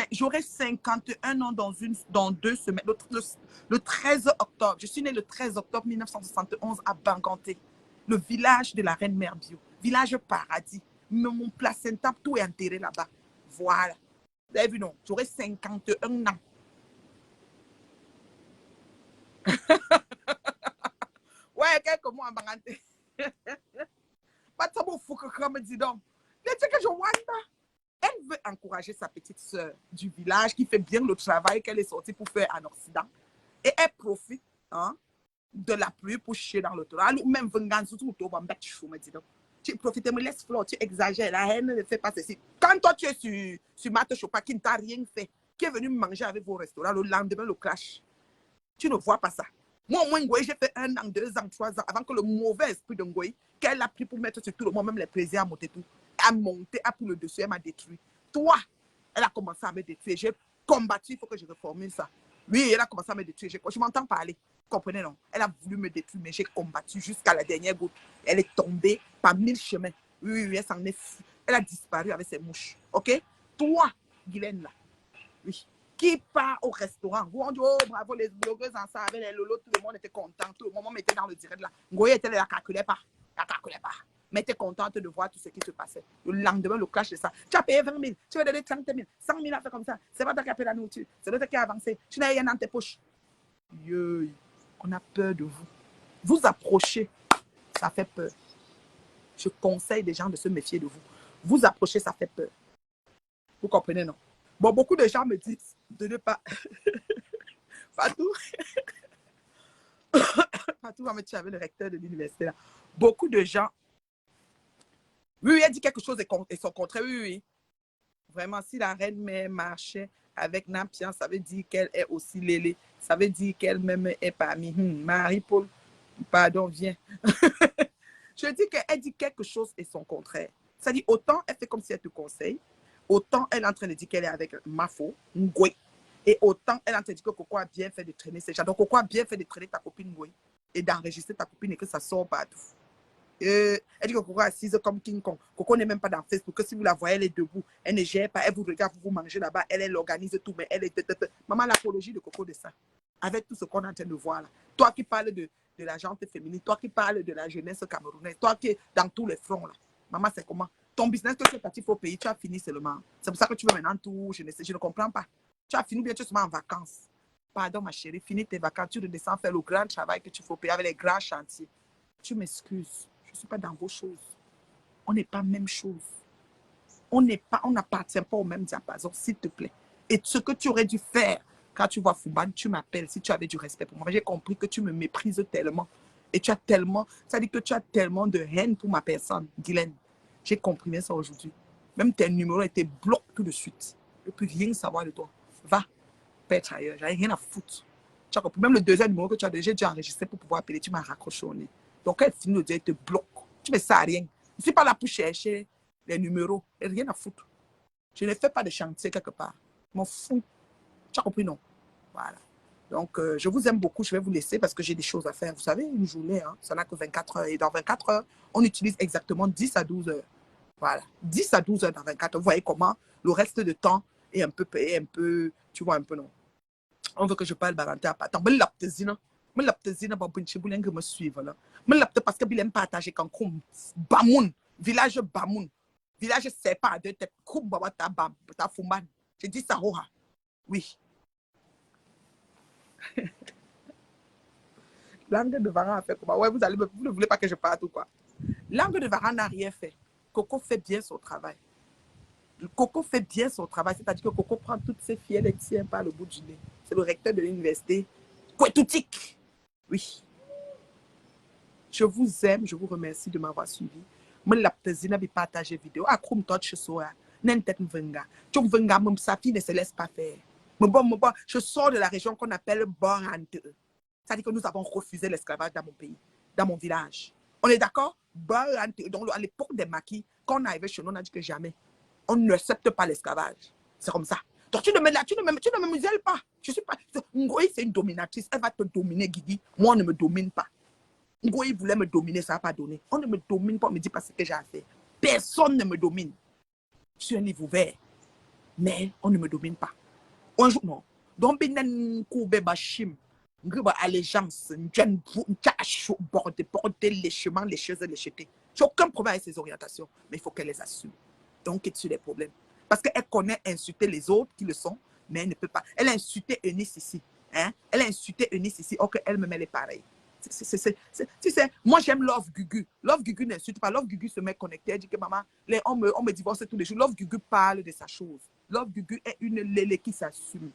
J'aurai 51 ans dans 2 semaines. Le 13 octobre. Je suis née le 13 octobre 1971 à Banganté. Le village de la Reine Mère Bio. Village paradis. Mon placenta, tout est enterré là-bas. Voilà. Vous avez vu, non? J'aurai 51 ans. Ouais, quelques mois en Banganté. Pas de fou que me dit donc. Tu sais que je wanda. Elle veut encourager sa petite sœur du village qui fait bien le travail qu'elle est sortie pour faire en Occident. Et elle profite de la pluie pour chier dans le toit. Ou même venganza, tout le monde me dit donc. Tu profites, me laisse Flore, tu exagères. La haine ne fait pas ceci. Quand toi tu es sur Mate Chopa qui ne t'a rien fait, qui est venu manger avec vos restaurants, le lendemain, le clash, tu ne vois pas ça. Moi, au moins, j'ai fait 1 an, 2 ans, 3 ans avant que le mauvais esprit de Ngoï, qu'elle a pris pour mettre sur tout le monde, même les présidents, à monter tout, a monté, a pris le dessus, elle m'a détruit. Toi, elle a commencé à me détruire. J'ai combattu, il faut que je reformule ça. Oui, elle a commencé à me détruire. Je m'entends parler. Comprenez, non? Elle a voulu me détruire, mais j'ai combattu jusqu'à la dernière goutte. Elle est tombée par 1000 chemins. Oui, elle s'en est fou. Elle a disparu avec ses mouches. OK? Toi, Guylaine, là. Oui. Qui part au restaurant? On dit, oh, bravo, les blogueuses ensemble avec les lolos, tout le monde était content. Tout le monde était dans le direct là. Ngoye était là, elle ne calculait pas. Elle ne calculait pas. Mais était contente de voir tout ce qui se passait. Le lendemain, le clash de ça. Tu as payé 20 000, tu vas donner 30 000, 100 000 à faire comme ça. C'est pas toi qui as payé la nourriture, c'est l'autre qui a avancé. Tu n'as rien dans tes poches. On a peur de vous. Vous approchez, ça fait peur. Je conseille des gens de se méfier de vous. Vous approchez, ça fait peur. Vous comprenez, non? Bon, beaucoup de gens me disent de ne pas... Fatou va me tuer avec le recteur de l'université là. Beaucoup de gens... Oui, elle dit quelque chose et son contraire. Oui. Vraiment, si la reine mère marchait avec Nampian, ça veut dire qu'elle est aussi Lélé. Ça veut dire qu'elle-même est parmi. Marie-Paul, pardon, viens. Je dis qu'elle dit quelque chose et son contraire. Ça dit autant elle fait comme si elle te conseille, autant elle est en train de dire qu'elle est avec Mafo, Ngoï. Et autant elle est en train de dire que Coco a bien fait de traîner ces gens. Donc Coco a bien fait de traîner ta copine Ngoï et d'enregistrer ta copine et que ça sort partout. Elle dit que Coco est assise comme King Kong. Coco n'est même pas dans Facebook. Que si vous la voyez, elle est debout. Elle ne gère pas. Elle vous regarde, vous mangez là-bas. Elle organise tout. Mais elle est... Maman, l'apologie de Coco de ça. Avec tout ce qu'on est en train de voir là. Toi qui parles de la gente féminine. Toi qui parles de la jeunesse camerounaise. Toi qui es dans tous les fronts là. Maman, c'est comment? Ton business que tu es parti au pays, tu as fini seulement. C'est pour ça que tu veux maintenant tout. Je ne comprends pas. Tu as fini ou bien tu es seulement en vacances. Pardon ma chérie, finis tes vacances. Tu redescends faire le grand travail que tu faut payer avec les grands chantiers. Tu m'excuses. Je ne suis pas dans vos choses. On n'est pas même chose. On n'appartient pas au même diapason, s'il te plaît. Et ce que tu aurais dû faire quand tu vois Fumban, tu m'appelles si tu avais du respect pour moi. J'ai compris que tu me méprises tellement. Et tu as tellement, ça dit que tu as tellement de haine pour ma personne, Guylaine. J'ai compris ça aujourd'hui. Même tes numéros étaient bloqués tout de suite. Je ne peux rien savoir de toi. Va, pète ailleurs. J'avais rien à foutre. Tu as compris. Même le deuxième numéro que tu as déjà enregistré pour pouvoir appeler, tu m'as raccroché au nez. Donc, quand elle finit le direct, elle te bloque. Tu ne me sers à rien. Je ne suis pas là pour chercher les numéros. Il n'y a rien à foutre. Je ne fais pas de chantier quelque part. Je m'en fous. Tu as compris, non? Voilà. Donc, je vous aime beaucoup. Je vais vous laisser parce que j'ai des choses à faire. Vous savez, une journée, hein, ça n'a que 24 heures. Et dans 24 heures, on utilise exactement 10 à 12 heures. Voilà. 10 à 12 heures dans 24 heures. Vous voyez comment le reste de temps est un peu payé, un peu, tu vois, un peu non. On veut que je parle baranté à patant. Mais l'aptésina, que me suivre là. Mais l'apte parce que Bilem partagé quand Koum, Bamoun, village Bamoun, village c'est pas de tête, Koum, Baba, ta Fouman. J'ai dit ça, Roha. Oui. Langue de Varan a fait comment? Ouais, vous ne voulez pas que je parte ou quoi? Langue de Varan n'a rien fait. Coco fait bien son travail. Coco fait bien son travail, c'est-à-dire que Coco prend toutes ses filles et les tient par le bout du nez. C'est le recteur de l'université. Kouetoutik. Oui. Je vous aime, je vous remercie de m'avoir suivi. Je vais partager la vidéo. Akrum touch soa. N'entet mvenga. Tu mvenga, mon sa fille ne se laisse pas faire. Je sors de la région qu'on appelle Borante. C'est-à-dire que nous avons refusé l'esclavage dans mon pays, dans mon village. On est d'accord? Donc, à l'époque des maquis, quand on arrivait chez nous, on a dit que jamais. On n'accepte pas l'esclavage. C'est comme ça. Donc, tu ne me muselles pas. Je suis pas. Ngoï, c'est une dominatrice. Elle va te dominer, Guigui. Moi, on ne me domine pas. Ngoï voulait me dominer, ça n'a pas donné. On ne me domine pas, on ne me dit pas ce que j'ai à faire. Personne ne me domine. Je suis un livre ouvert. Mais on ne me domine pas. Un jour, non. Donc, benen koube bashim. Ngriba allégeance. N'jen porter les chemins, les choses, les jeter. J'ai aucun problème avec ces orientations. Mais il faut qu'elle les assume. Donc, il y a des problèmes. Parce qu'elle connaît insulter les autres qui le sont, mais elle ne peut pas. Elle a insulté Eunice ici. Hein? Elle a insulté Eunice ici. Ok, elle me met les pareils. Tu sais, moi j'aime Love Gugu. Love Gugu n'insulte pas. Love Gugu se met connecté. Elle dit que maman, on me divorce tous les jours. Love Gugu parle de sa chose. Love Gugu est une lélé qui s'assume.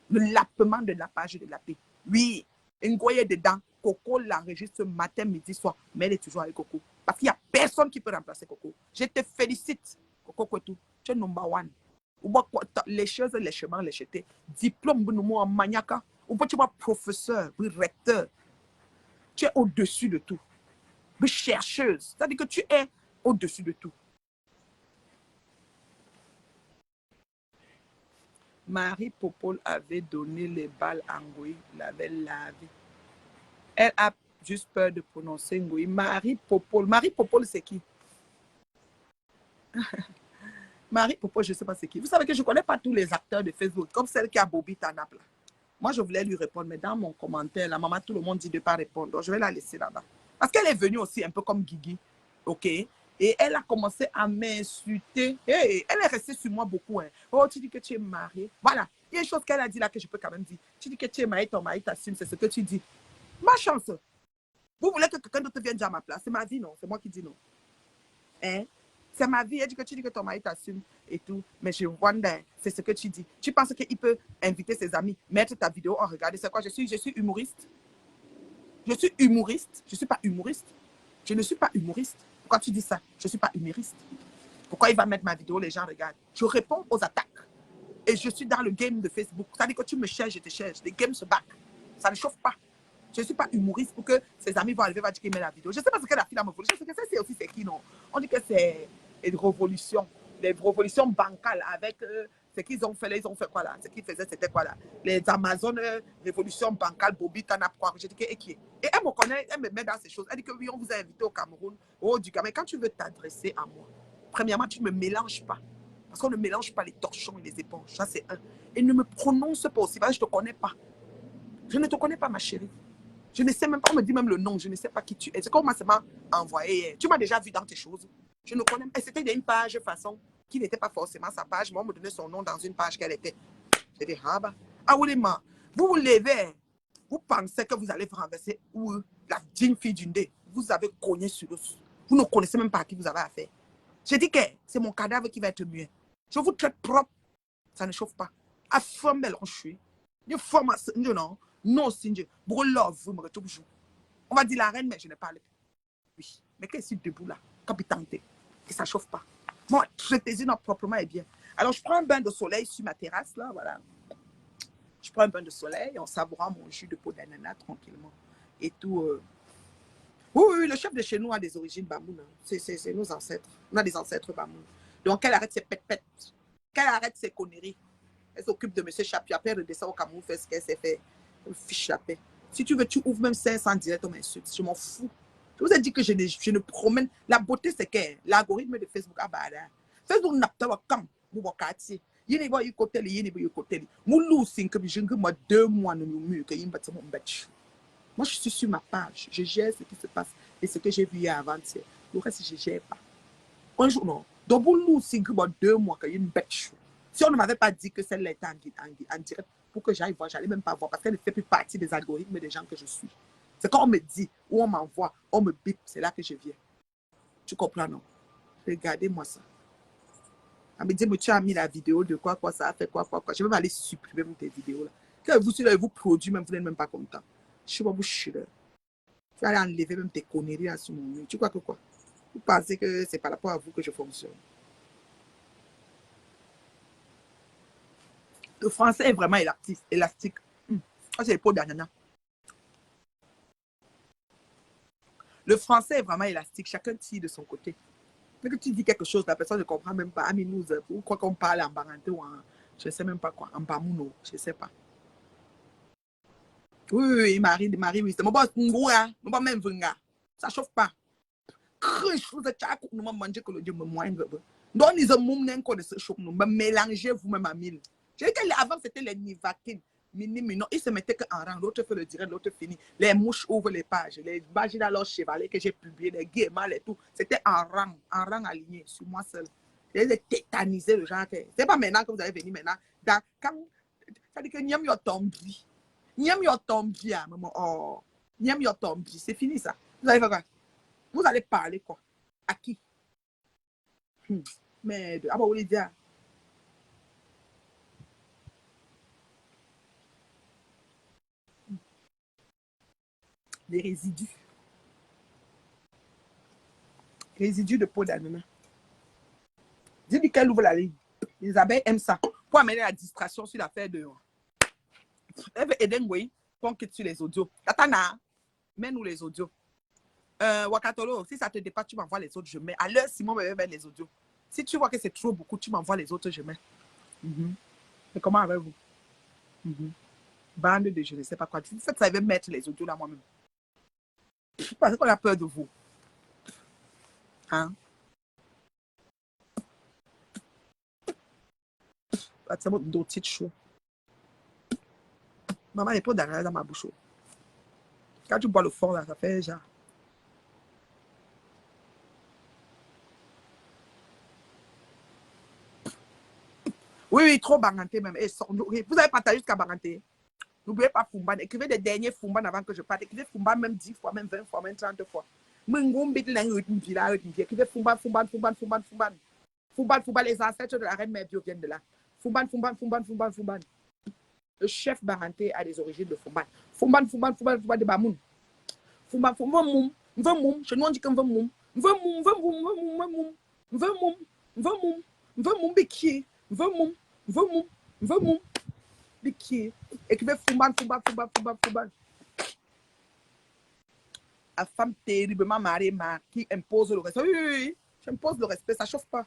Le lapement de la page de la paix. Oui, Ngoye dedans. Coco l'enregistre matin, midi, soir. Mais elle est toujours avec Coco. Parce qu'il n'y a personne qui peut remplacer Coco. Je te félicite, Coco Kwetu. Tu es number one. Les choses, les chemins, les jeter. Diplôme, nous en maniaka. Ou tu vois professeur, recteur. Tu es au-dessus de tout. Chercheuse. C'est-à-dire que tu es au-dessus de tout. Marie Popol avait donné les balles à Ngoï, l'avait lavé. Elle a juste peur de prononcer Ngoï. Marie Popol. Marie Popol, c'est qui? Marie Popol, je ne sais pas c'est qui. Vous savez que je ne connais pas tous les acteurs de Facebook, comme celle qui a Bobby Tanap là. Moi, je voulais lui répondre, mais dans mon commentaire, la maman, tout le monde dit de ne pas répondre. Donc, je vais la laisser là-bas. Parce qu'elle est venue aussi un peu comme Guigui. OK? Et elle a commencé à m'insulter. Hey, elle est restée sur moi beaucoup. Hein. Oh, tu dis que tu es mariée. Voilà. Il y a une chose qu'elle a dit là que je peux quand même dire. Tu dis que tu es mariée, ton mari t'assume, c'est ce que tu dis. Ma chance. Vous voulez que quelqu'un d'autre vienne dire à ma place? C'est ma vie, non? C'est moi qui dis non. Hein? C'est ma vie. Elle dit que tu dis que ton mari t'assume et tout. Mais je wonder, c'est ce que tu dis. Tu penses qu'il peut inviter ses amis, mettre ta vidéo en regarder. C'est quoi? Je suis humoriste. Je suis humoriste. Je ne suis pas humoriste. Je ne suis pas humoriste. Pourquoi tu dis ça? Je ne suis pas humoriste. Pourquoi il va mettre ma vidéo, les gens regardent? Je réponds aux attaques. Et je suis dans le game de Facebook. Ça dit que tu me cherches, je te cherche. Les games se battent. Ça ne chauffe pas. Je ne suis pas humoriste pour que ses amis vont arriver et dire qu'il met la vidéo. Je ne sais pas ce que la fille a me volé. Je sais que c'est aussi c'est qui, non? On dit que c'est une révolution. Les révolutions bancales avec ce qu'ils ont fait. Là, ils ont fait quoi là? Ce qu'ils faisaient, c'était quoi là? Les Amazones, révolution bancale, Bobby, Tanap, quoi. Je dis que et qui? Et elle me connaît, elle me met dans ces choses. Elle dit que oui, on vous a invité au Cameroun. Oh, du Cameroun. Quand tu veux t'adresser à moi, premièrement, tu ne me mélanges pas. Parce qu'on ne mélange pas les torchons et les éponges. Ça, c'est un. Et ne me prononce pas aussi. Parce que je ne te connais pas. Je ne te connais pas, ma chérie. Je ne sais même pas, on me dit même le nom, je ne sais pas qui tu es. C'est comme moi, ça m'a envoyé. Tu m'as déjà vu dans tes choses. Je ne connais pas. Et c'était une page façon qui n'était pas forcément sa page, mais on me donnait son nom dans une page qu'elle était. J'ai dit, ah bah. Ah oui, vous vous levez, vous pensez que vous allez vous renverser ou la digne fille d'une dé. Vous avez cogné sur le. Vous ne connaissez même pas à qui vous avez affaire. J'ai dit que c'est mon cadavre qui va être mieux. Je vous traite propre. Ça ne chauffe pas. À femme, elle en chie. Une femme, non. Non, Sinje. Pour love, vous me retrouvez toujours. On va dire la reine, mais je ne parle plus. Oui. Mais qu'est-ce que c'est debout là? Capitante. Et ça ne chauffe pas. Moi, traitez-y proprement et bien. Alors, je prends un bain de soleil sur ma terrasse, là, voilà. Je prends un bain de soleil en savourant mon jus de peau d'ananas tranquillement. Et tout. Oui, le chef de chez nous a des origines Bamoun. C'est nos ancêtres. On a des ancêtres Bamoun. Donc, qu'elle arrête ses pète-pètes. Qu'elle arrête ses conneries. Elle s'occupe de M. Chapuis. Après, elle redescend au Cameroun, fait ce qu'elle sait faire. Elle fiche la paix. Si tu veux, tu ouvres même 500 directs, on m'insulte. Je m'en fous. Je vous ai dit que je ne promène. La beauté, c'est que l'algorithme de Facebook a barré. Facebook n'a pas quand vous voyez quartier. Il y a des côtés, il y a des côtés. Moi, c'est que je me 2 mois de mieux que je me battu. Moi, je suis sur ma page. Je gère ce qui se passe et ce que j'ai vu hier avant-hier. Le reste, je ne gère pas. Un jour, non. Donc, nous, c'est que 2 mois que je me battu. Si on ne m'avait pas dit que celle-là était en direct pour que j'aille voir, je n'allais même pas voir parce qu'elle ne fait plus partie des algorithmes des gens que je suis. C'est quand on me dit ou on m'envoie, on me bip, c'est là que je viens. Tu comprends, non? Regardez-moi ça. Elle me dit, mais tu as mis la vidéo de quoi, ça a fait quoi. Je vais même aller supprimer tes vidéos là. Quand vous produisez, même vous n'êtes même pas content. Je suis pas bouche. Tu vas aller enlever même tes conneries là sur mon mur. Tu crois que quoi? Vous pensez que c'est par rapport à vous que je fonctionne? Le français est vraiment élastique. Ça, c'est les pots d'ananas. Le français est vraiment élastique. Chacun tire de son côté. Dès que tu dis quelque chose, la personne ne comprend même pas. Aminouze, ou quoi qu'on parle en baranté ou en... Je ne sais même pas quoi. En bamouno, je ne sais pas. Oui, Marie, oui. C'est mon boss, Ngoua. Mon boss même Venga. Ça ne chauffe pas. Je vous ai dit que nous manger que le Dieu me moigne. Donc, ils ont même de ce choc. Nous mélangez vous-même à mille. J'ai dit qu'avant, c'était les nivatines. Non, ils se mettaient en rang. L'autre fait le direct, l'autre finit. Les mouches ouvrent les pages. Les images dans leur chevalet que j'ai publié, les guillemets et tout. C'était en rang aligné sur moi seul. J'ai tétanisé le genre. C'est pas maintenant que vous allez venir maintenant. Quand, ça dit que Niam yo tombi. Niam yo tombi, maman. Oh, Niam yo tombi. C'est fini ça. Vous allez faire quoi? Vous allez parler quoi? À qui? Mais, ah bah, vous voulez dire. Les résidus. Résidus de peau d'ananas. Dis-lui qu'elle ouvre la ligne. Les abeilles aiment ça. Pour amener la distraction sur l'affaire de... Elle veut aider Ngoui pour que tu les audios. Katana, mets-nous les audios. Wakatolo, si ça te dépasse, tu m'envoies les autres, je mets. À l'heure, Simon me met les audios. Si tu vois que c'est trop beaucoup, tu m'envoies les autres, je mets. Mais comment avec vous? Bande de je ne sais pas quoi. Tu sais que ça veut mettre les audios là moi-même. Parce qu'on a peur de vous. Hein? C'est mon dossier de chaud. Maman, il n'y a pas d'arrêt dans ma bouche. Quand tu bois le fond, là, ça fait genre. Oui, trop baranté même. Vous avez partagé jusqu'à baranté. N'oubliez pas Fumban. Écrivez des derniers Fumban avant que je parte. Écrivez Fumban même 10 fois, même 20 fois, même 30 fois. Écrivez Fumban. Fumban, les ancêtres de la reine Mère Bio viennent de là. Fumban. Le chef baranté a des origines de Fumban. Fumban de Bamoun. Fumban, moum. Chez nous, on dit que moum. Moum. Écrivez Fumban. La femme terriblement mariée qui impose le respect. Oui. J'impose le respect, ça ne chauffe pas.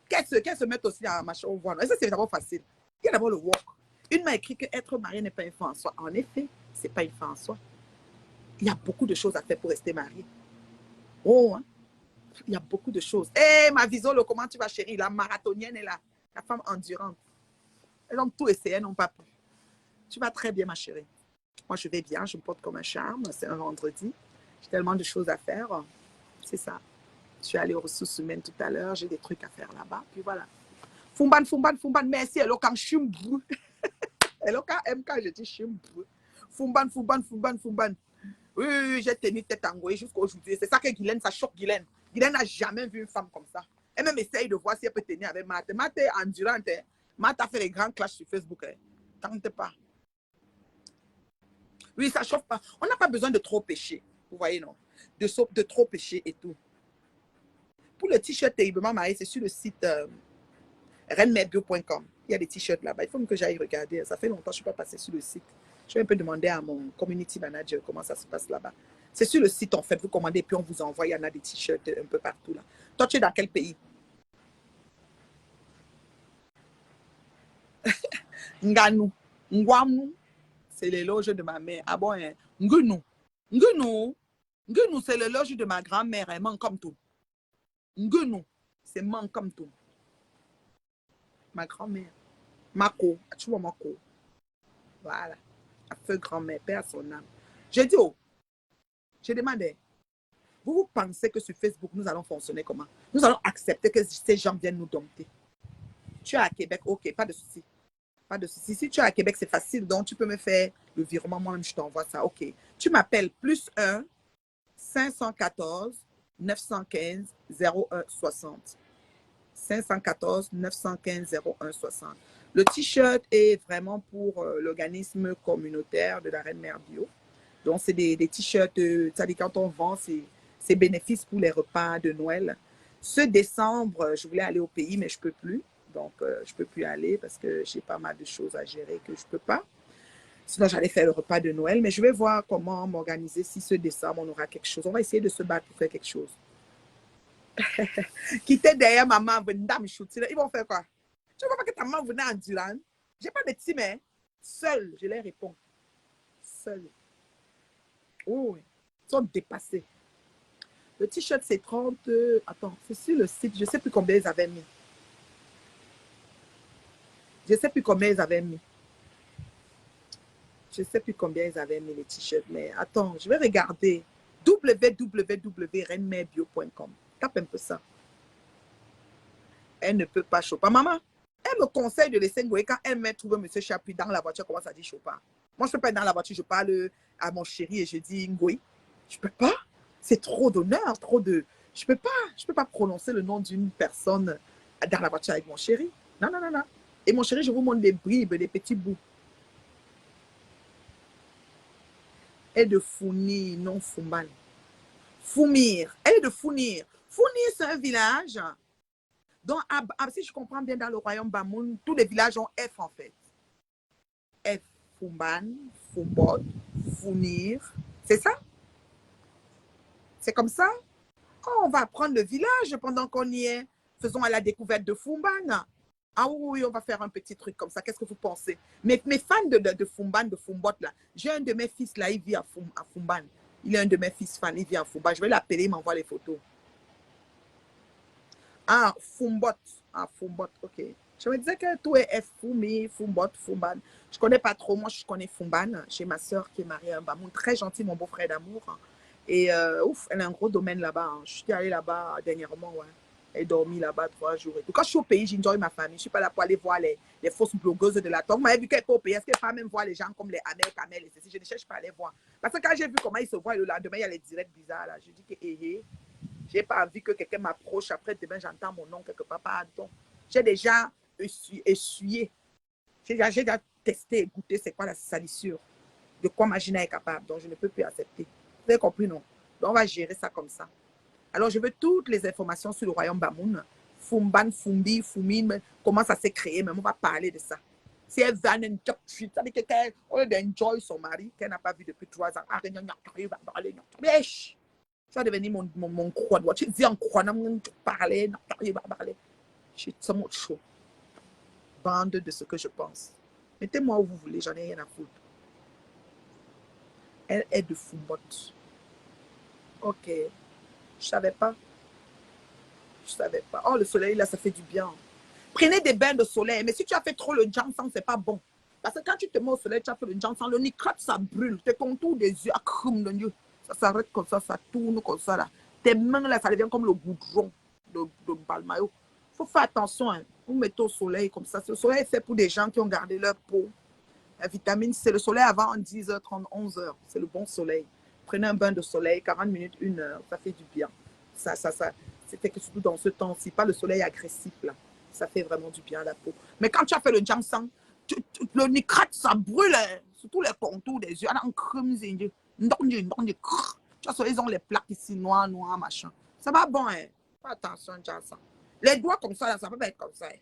Qu'elle se mette aussi à machin au voile. Et ça, c'est d'abord facile. Il y a d'abord le walk. Une m'a écrit qu'être marié n'est pas un fin en soi. En effet, ce n'est pas une fin en soi. Il y a beaucoup de choses à faire pour rester marié. Oh, hein? Il y a beaucoup de choses. Hé, ma visole, comment tu vas, chérie? La marathonienne est là. La femme endurante. Elles ont tout essayé, elles n'ont pas pu. Tu vas très bien, ma chérie. Moi, je vais bien, je me porte comme un charme. C'est un vendredi. J'ai tellement de choses à faire. C'est ça. Je suis allée aux ressources humaines tout à l'heure. J'ai des trucs à faire là-bas. Puis voilà. Fumban. Merci. Elle a chumbrou. Elle a MK, je dis chumbrou. Fumban. Oui, j'ai tenu tête en goye jusqu'à aujourd'hui. C'est ça que Guylaine, ça choque Guylaine. Guylaine n'a jamais vu une femme comme ça. Elle même essaye de voir si elle peut tenir avec Marthe. Marthe est endurante. Marthe a fait les grands clashs sur Facebook. Tente pas. Oui, ça chauffe pas. On n'a pas besoin de trop pécher. Vous voyez, non? De trop pécher et tout. Pour le t-shirt terriblement marié, c'est sur le site renmerbio.com. Il y a des t-shirts là-bas. Il faut que j'aille regarder. Ça fait longtemps que je ne suis pas passée sur le site. Je vais un peu demander à mon community manager comment ça se passe là-bas. C'est sur le site, en fait. Vous commandez, puis on vous envoie. Il y en a des t-shirts un peu partout là. Toi, tu es dans quel pays? Nganou. Ngwamou, c'est l'éloge de ma mère. Ah bon, hein? Ngounou. Ngounou. Ngounou, c'est l'éloge de ma grand-mère. Elle manque comme tout. Ngounou, c'est manque comme tout. Ma grand-mère. Mako. Tu vois Mako. Voilà. À feu grand-mère, père son âme. J'ai dit, oh, j'ai demandé, vous pensez que sur Facebook, nous allons fonctionner comment? Nous allons accepter que ces gens viennent nous dompter. Tu es à Québec, ok, pas de souci. Pas de souci. Si tu es à Québec, c'est facile, donc tu peux me faire le virement, moi-même, je t'envoie ça, ok. Tu m'appelles +1 514 915 01 60. 514 915 01 60. Le t-shirt est vraiment pour l'organisme communautaire de la Reine Mère Bio. Donc, c'est des t-shirts, c'est-à-dire quand on vend, c'est bénéfice pour les repas de Noël. Ce décembre, je voulais aller au pays, mais je ne peux plus. Donc, je ne peux plus aller parce que j'ai pas mal de choses à gérer que je ne peux pas. Sinon, j'allais faire le repas de Noël, mais je vais voir comment m'organiser si ce décembre, on aura quelque chose. On va essayer de se battre pour faire quelque chose. Quitter derrière maman, ils vont faire quoi? Tu ne vois pas que ta maman venait en Duran? Je n'ai pas de team, mais seul, je les réponds. Seul. Oh, ils sont dépassés. Le t-shirt, c'est 30... attends, c'est sur le site. Je ne sais plus combien ils avaient mis. Je ne sais plus combien ils avaient mis. Je ne sais plus combien ils avaient mis les t-shirts. Mais attends, je vais regarder. www.renmerbio.com. Tape un peu ça. Elle ne peut pas choper. Maman, elle me conseille de laisser Ngoé quand elle m'a trouvé M. Chapuis dans la voiture. Comment ça dit Chopin? Moi, je ne peux pas être dans la voiture. Je parle à mon chéri et je dis Ngoé. Je ne peux pas. C'est trop d'honneur, trop de... Je ne peux pas prononcer le nom d'une personne dans la voiture avec mon chéri. Non, non, non, non. Et mon chéri, je vous montre des bribes, des petits bouts. Et de Founir, non Fumban. Foumir. Elle est de Founir. Founir, c'est un village. Donc, si je comprends bien, dans le royaume Bamoun, tous les villages ont F en fait. F, Fumban, Fumbot, Founir. C'est ça? C'est comme ça? Oh, on va prendre le village pendant qu'on y est. Faisons à la découverte de Fumban. Ah oui, on va faire un petit truc comme ça. Qu'est-ce que vous pensez? Mes fans de Fumban, de Fumbot, là, j'ai un de mes fils, là, il vit à Fumban. Il est un de mes fils fans, il vit à Fumban. Je vais l'appeler, il m'envoie les photos. Ah, Fumbot. Ah, Fumbot, ok. Je me disais que tout est F, Fumi, Fumbot, Fumban. Je ne connais pas trop. Moi, je connais Fumban. J'ai ma soeur qui est mariée à un Bamoun. Très gentil, mon beau-frère d'amour. Et ouf, elle a un gros domaine là-bas. Je suis allée là-bas dernièrement, ouais. Elle dormi là-bas 3 jours. Et tout. Quand je suis au pays, j'enjoy ma famille. Je ne suis pas là pour aller voir les fausses blogueuses de la tombe. Vous m'avez vu qu'elle est au pays. Est-ce qu'elle ne peut pas même voir les gens comme les Amel, Kamel et ceci? Je ne cherche pas à les voir. Parce que quand j'ai vu comment ils se voient le lendemain, il y a les directs bizarres là. Je dis que je n'ai pas envie que quelqu'un m'approche. Après, demain, j'entends mon nom quelque part. Pardon. J'ai déjà essuyé. J'ai déjà testé, goûté c'est quoi la salissure. De quoi ma Gina est capable. Donc, je ne peux plus accepter. Vous avez compris, non? Donc, on va gérer ça comme ça. Alors, je veux toutes les informations sur le royaume Bamoun. Fumban, Fumbi, Fumine, comment ça s'est créé. Même on va parler de ça. Si elle va une job, tu sais qu'elle, au lieu d'enjoy son mari, qu'elle n'a pas vu depuis 3 ans, tu vas devenir mon croix. Tu dis en croix, tu parler, tu vas parler. Je suis tellement chaud. Bande de ce que je pense. Mettez-moi où vous voulez, j'en ai rien à foutre. Elle est de Fumbot. Ok. Je savais pas. Je savais pas. Oh, le soleil, là, ça fait du bien. Prenez des bains de soleil. Mais si tu as fait trop le ginseng, c'est pas bon. Parce que quand tu te mets au soleil, tu as fait le ginseng, le nitrate, ça brûle. Tes contours des yeux, ça s'arrête comme ça tourne comme ça, là. Tes mains, là, ça devient comme le goudron de Balmayo. Il faut faire attention, hein. Vous mettez au soleil comme ça. Le soleil est fait pour des gens qui ont gardé leur peau. La vitamine C, le soleil avant 10h30, 11h. C'est le bon soleil. Prenez un bain de soleil, 40 minutes, 1 heure, ça fait du bien. C'était que surtout dans ce temps-ci, pas le soleil agressif, là. Ça fait vraiment du bien à la peau. Mais quand tu as fait le ginseng, le nitrate, ça brûle, hein, surtout les contours des yeux. Tu vois, ils ont les plaques ici, noires, machin. Ça va bon, hein. Fais attention, ginseng. Les doigts comme ça, là, ça peut pas être comme ça. Hein.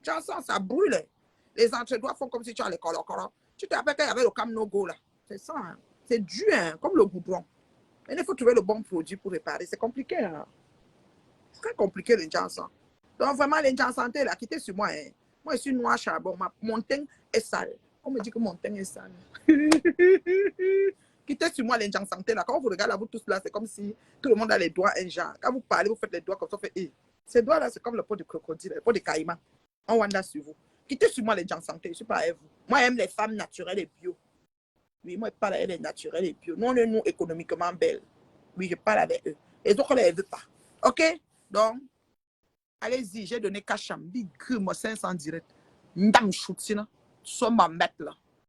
Ginseng, ça brûle. Hein. Les entre-doigts font comme si tu as les colors. Tu te rappelles qu'il y avait le Cam No Go, là. C'est ça, hein. C'est dur, hein, comme le goudron. Mais il faut trouver le bon produit pour réparer. C'est compliqué. Hein. C'est très compliqué, le ginseng. Donc, vraiment, les gens santé, là, quittez sur moi. Hein. Moi, je suis noir charbon. Mon teint est sale. On me dit que mon teint est sale. Quittez sur moi les gens santé là. Quand vous regardez là, vous tous là, c'est comme si tout le monde a les doigts un genre. Quand vous parlez, vous faites les doigts comme ça. Fait, ces doigts là, c'est comme le pot de crocodile, le pot de caïman. On wanda sur vous. Quittez sur moi les gens santé. Je ne suis pas avec vous. Moi, j'aime les femmes naturelles et bio. Oui, moi, je parle avec les naturelles et bio. Nous, on est nous économiquement belles. Oui, je parle avec eux. Et donc, on ne les veut pas. OK? Donc, allez-y, j'ai donné Kacham. Big moi 500 direct. Ndam choutina. Soit ma mettre là.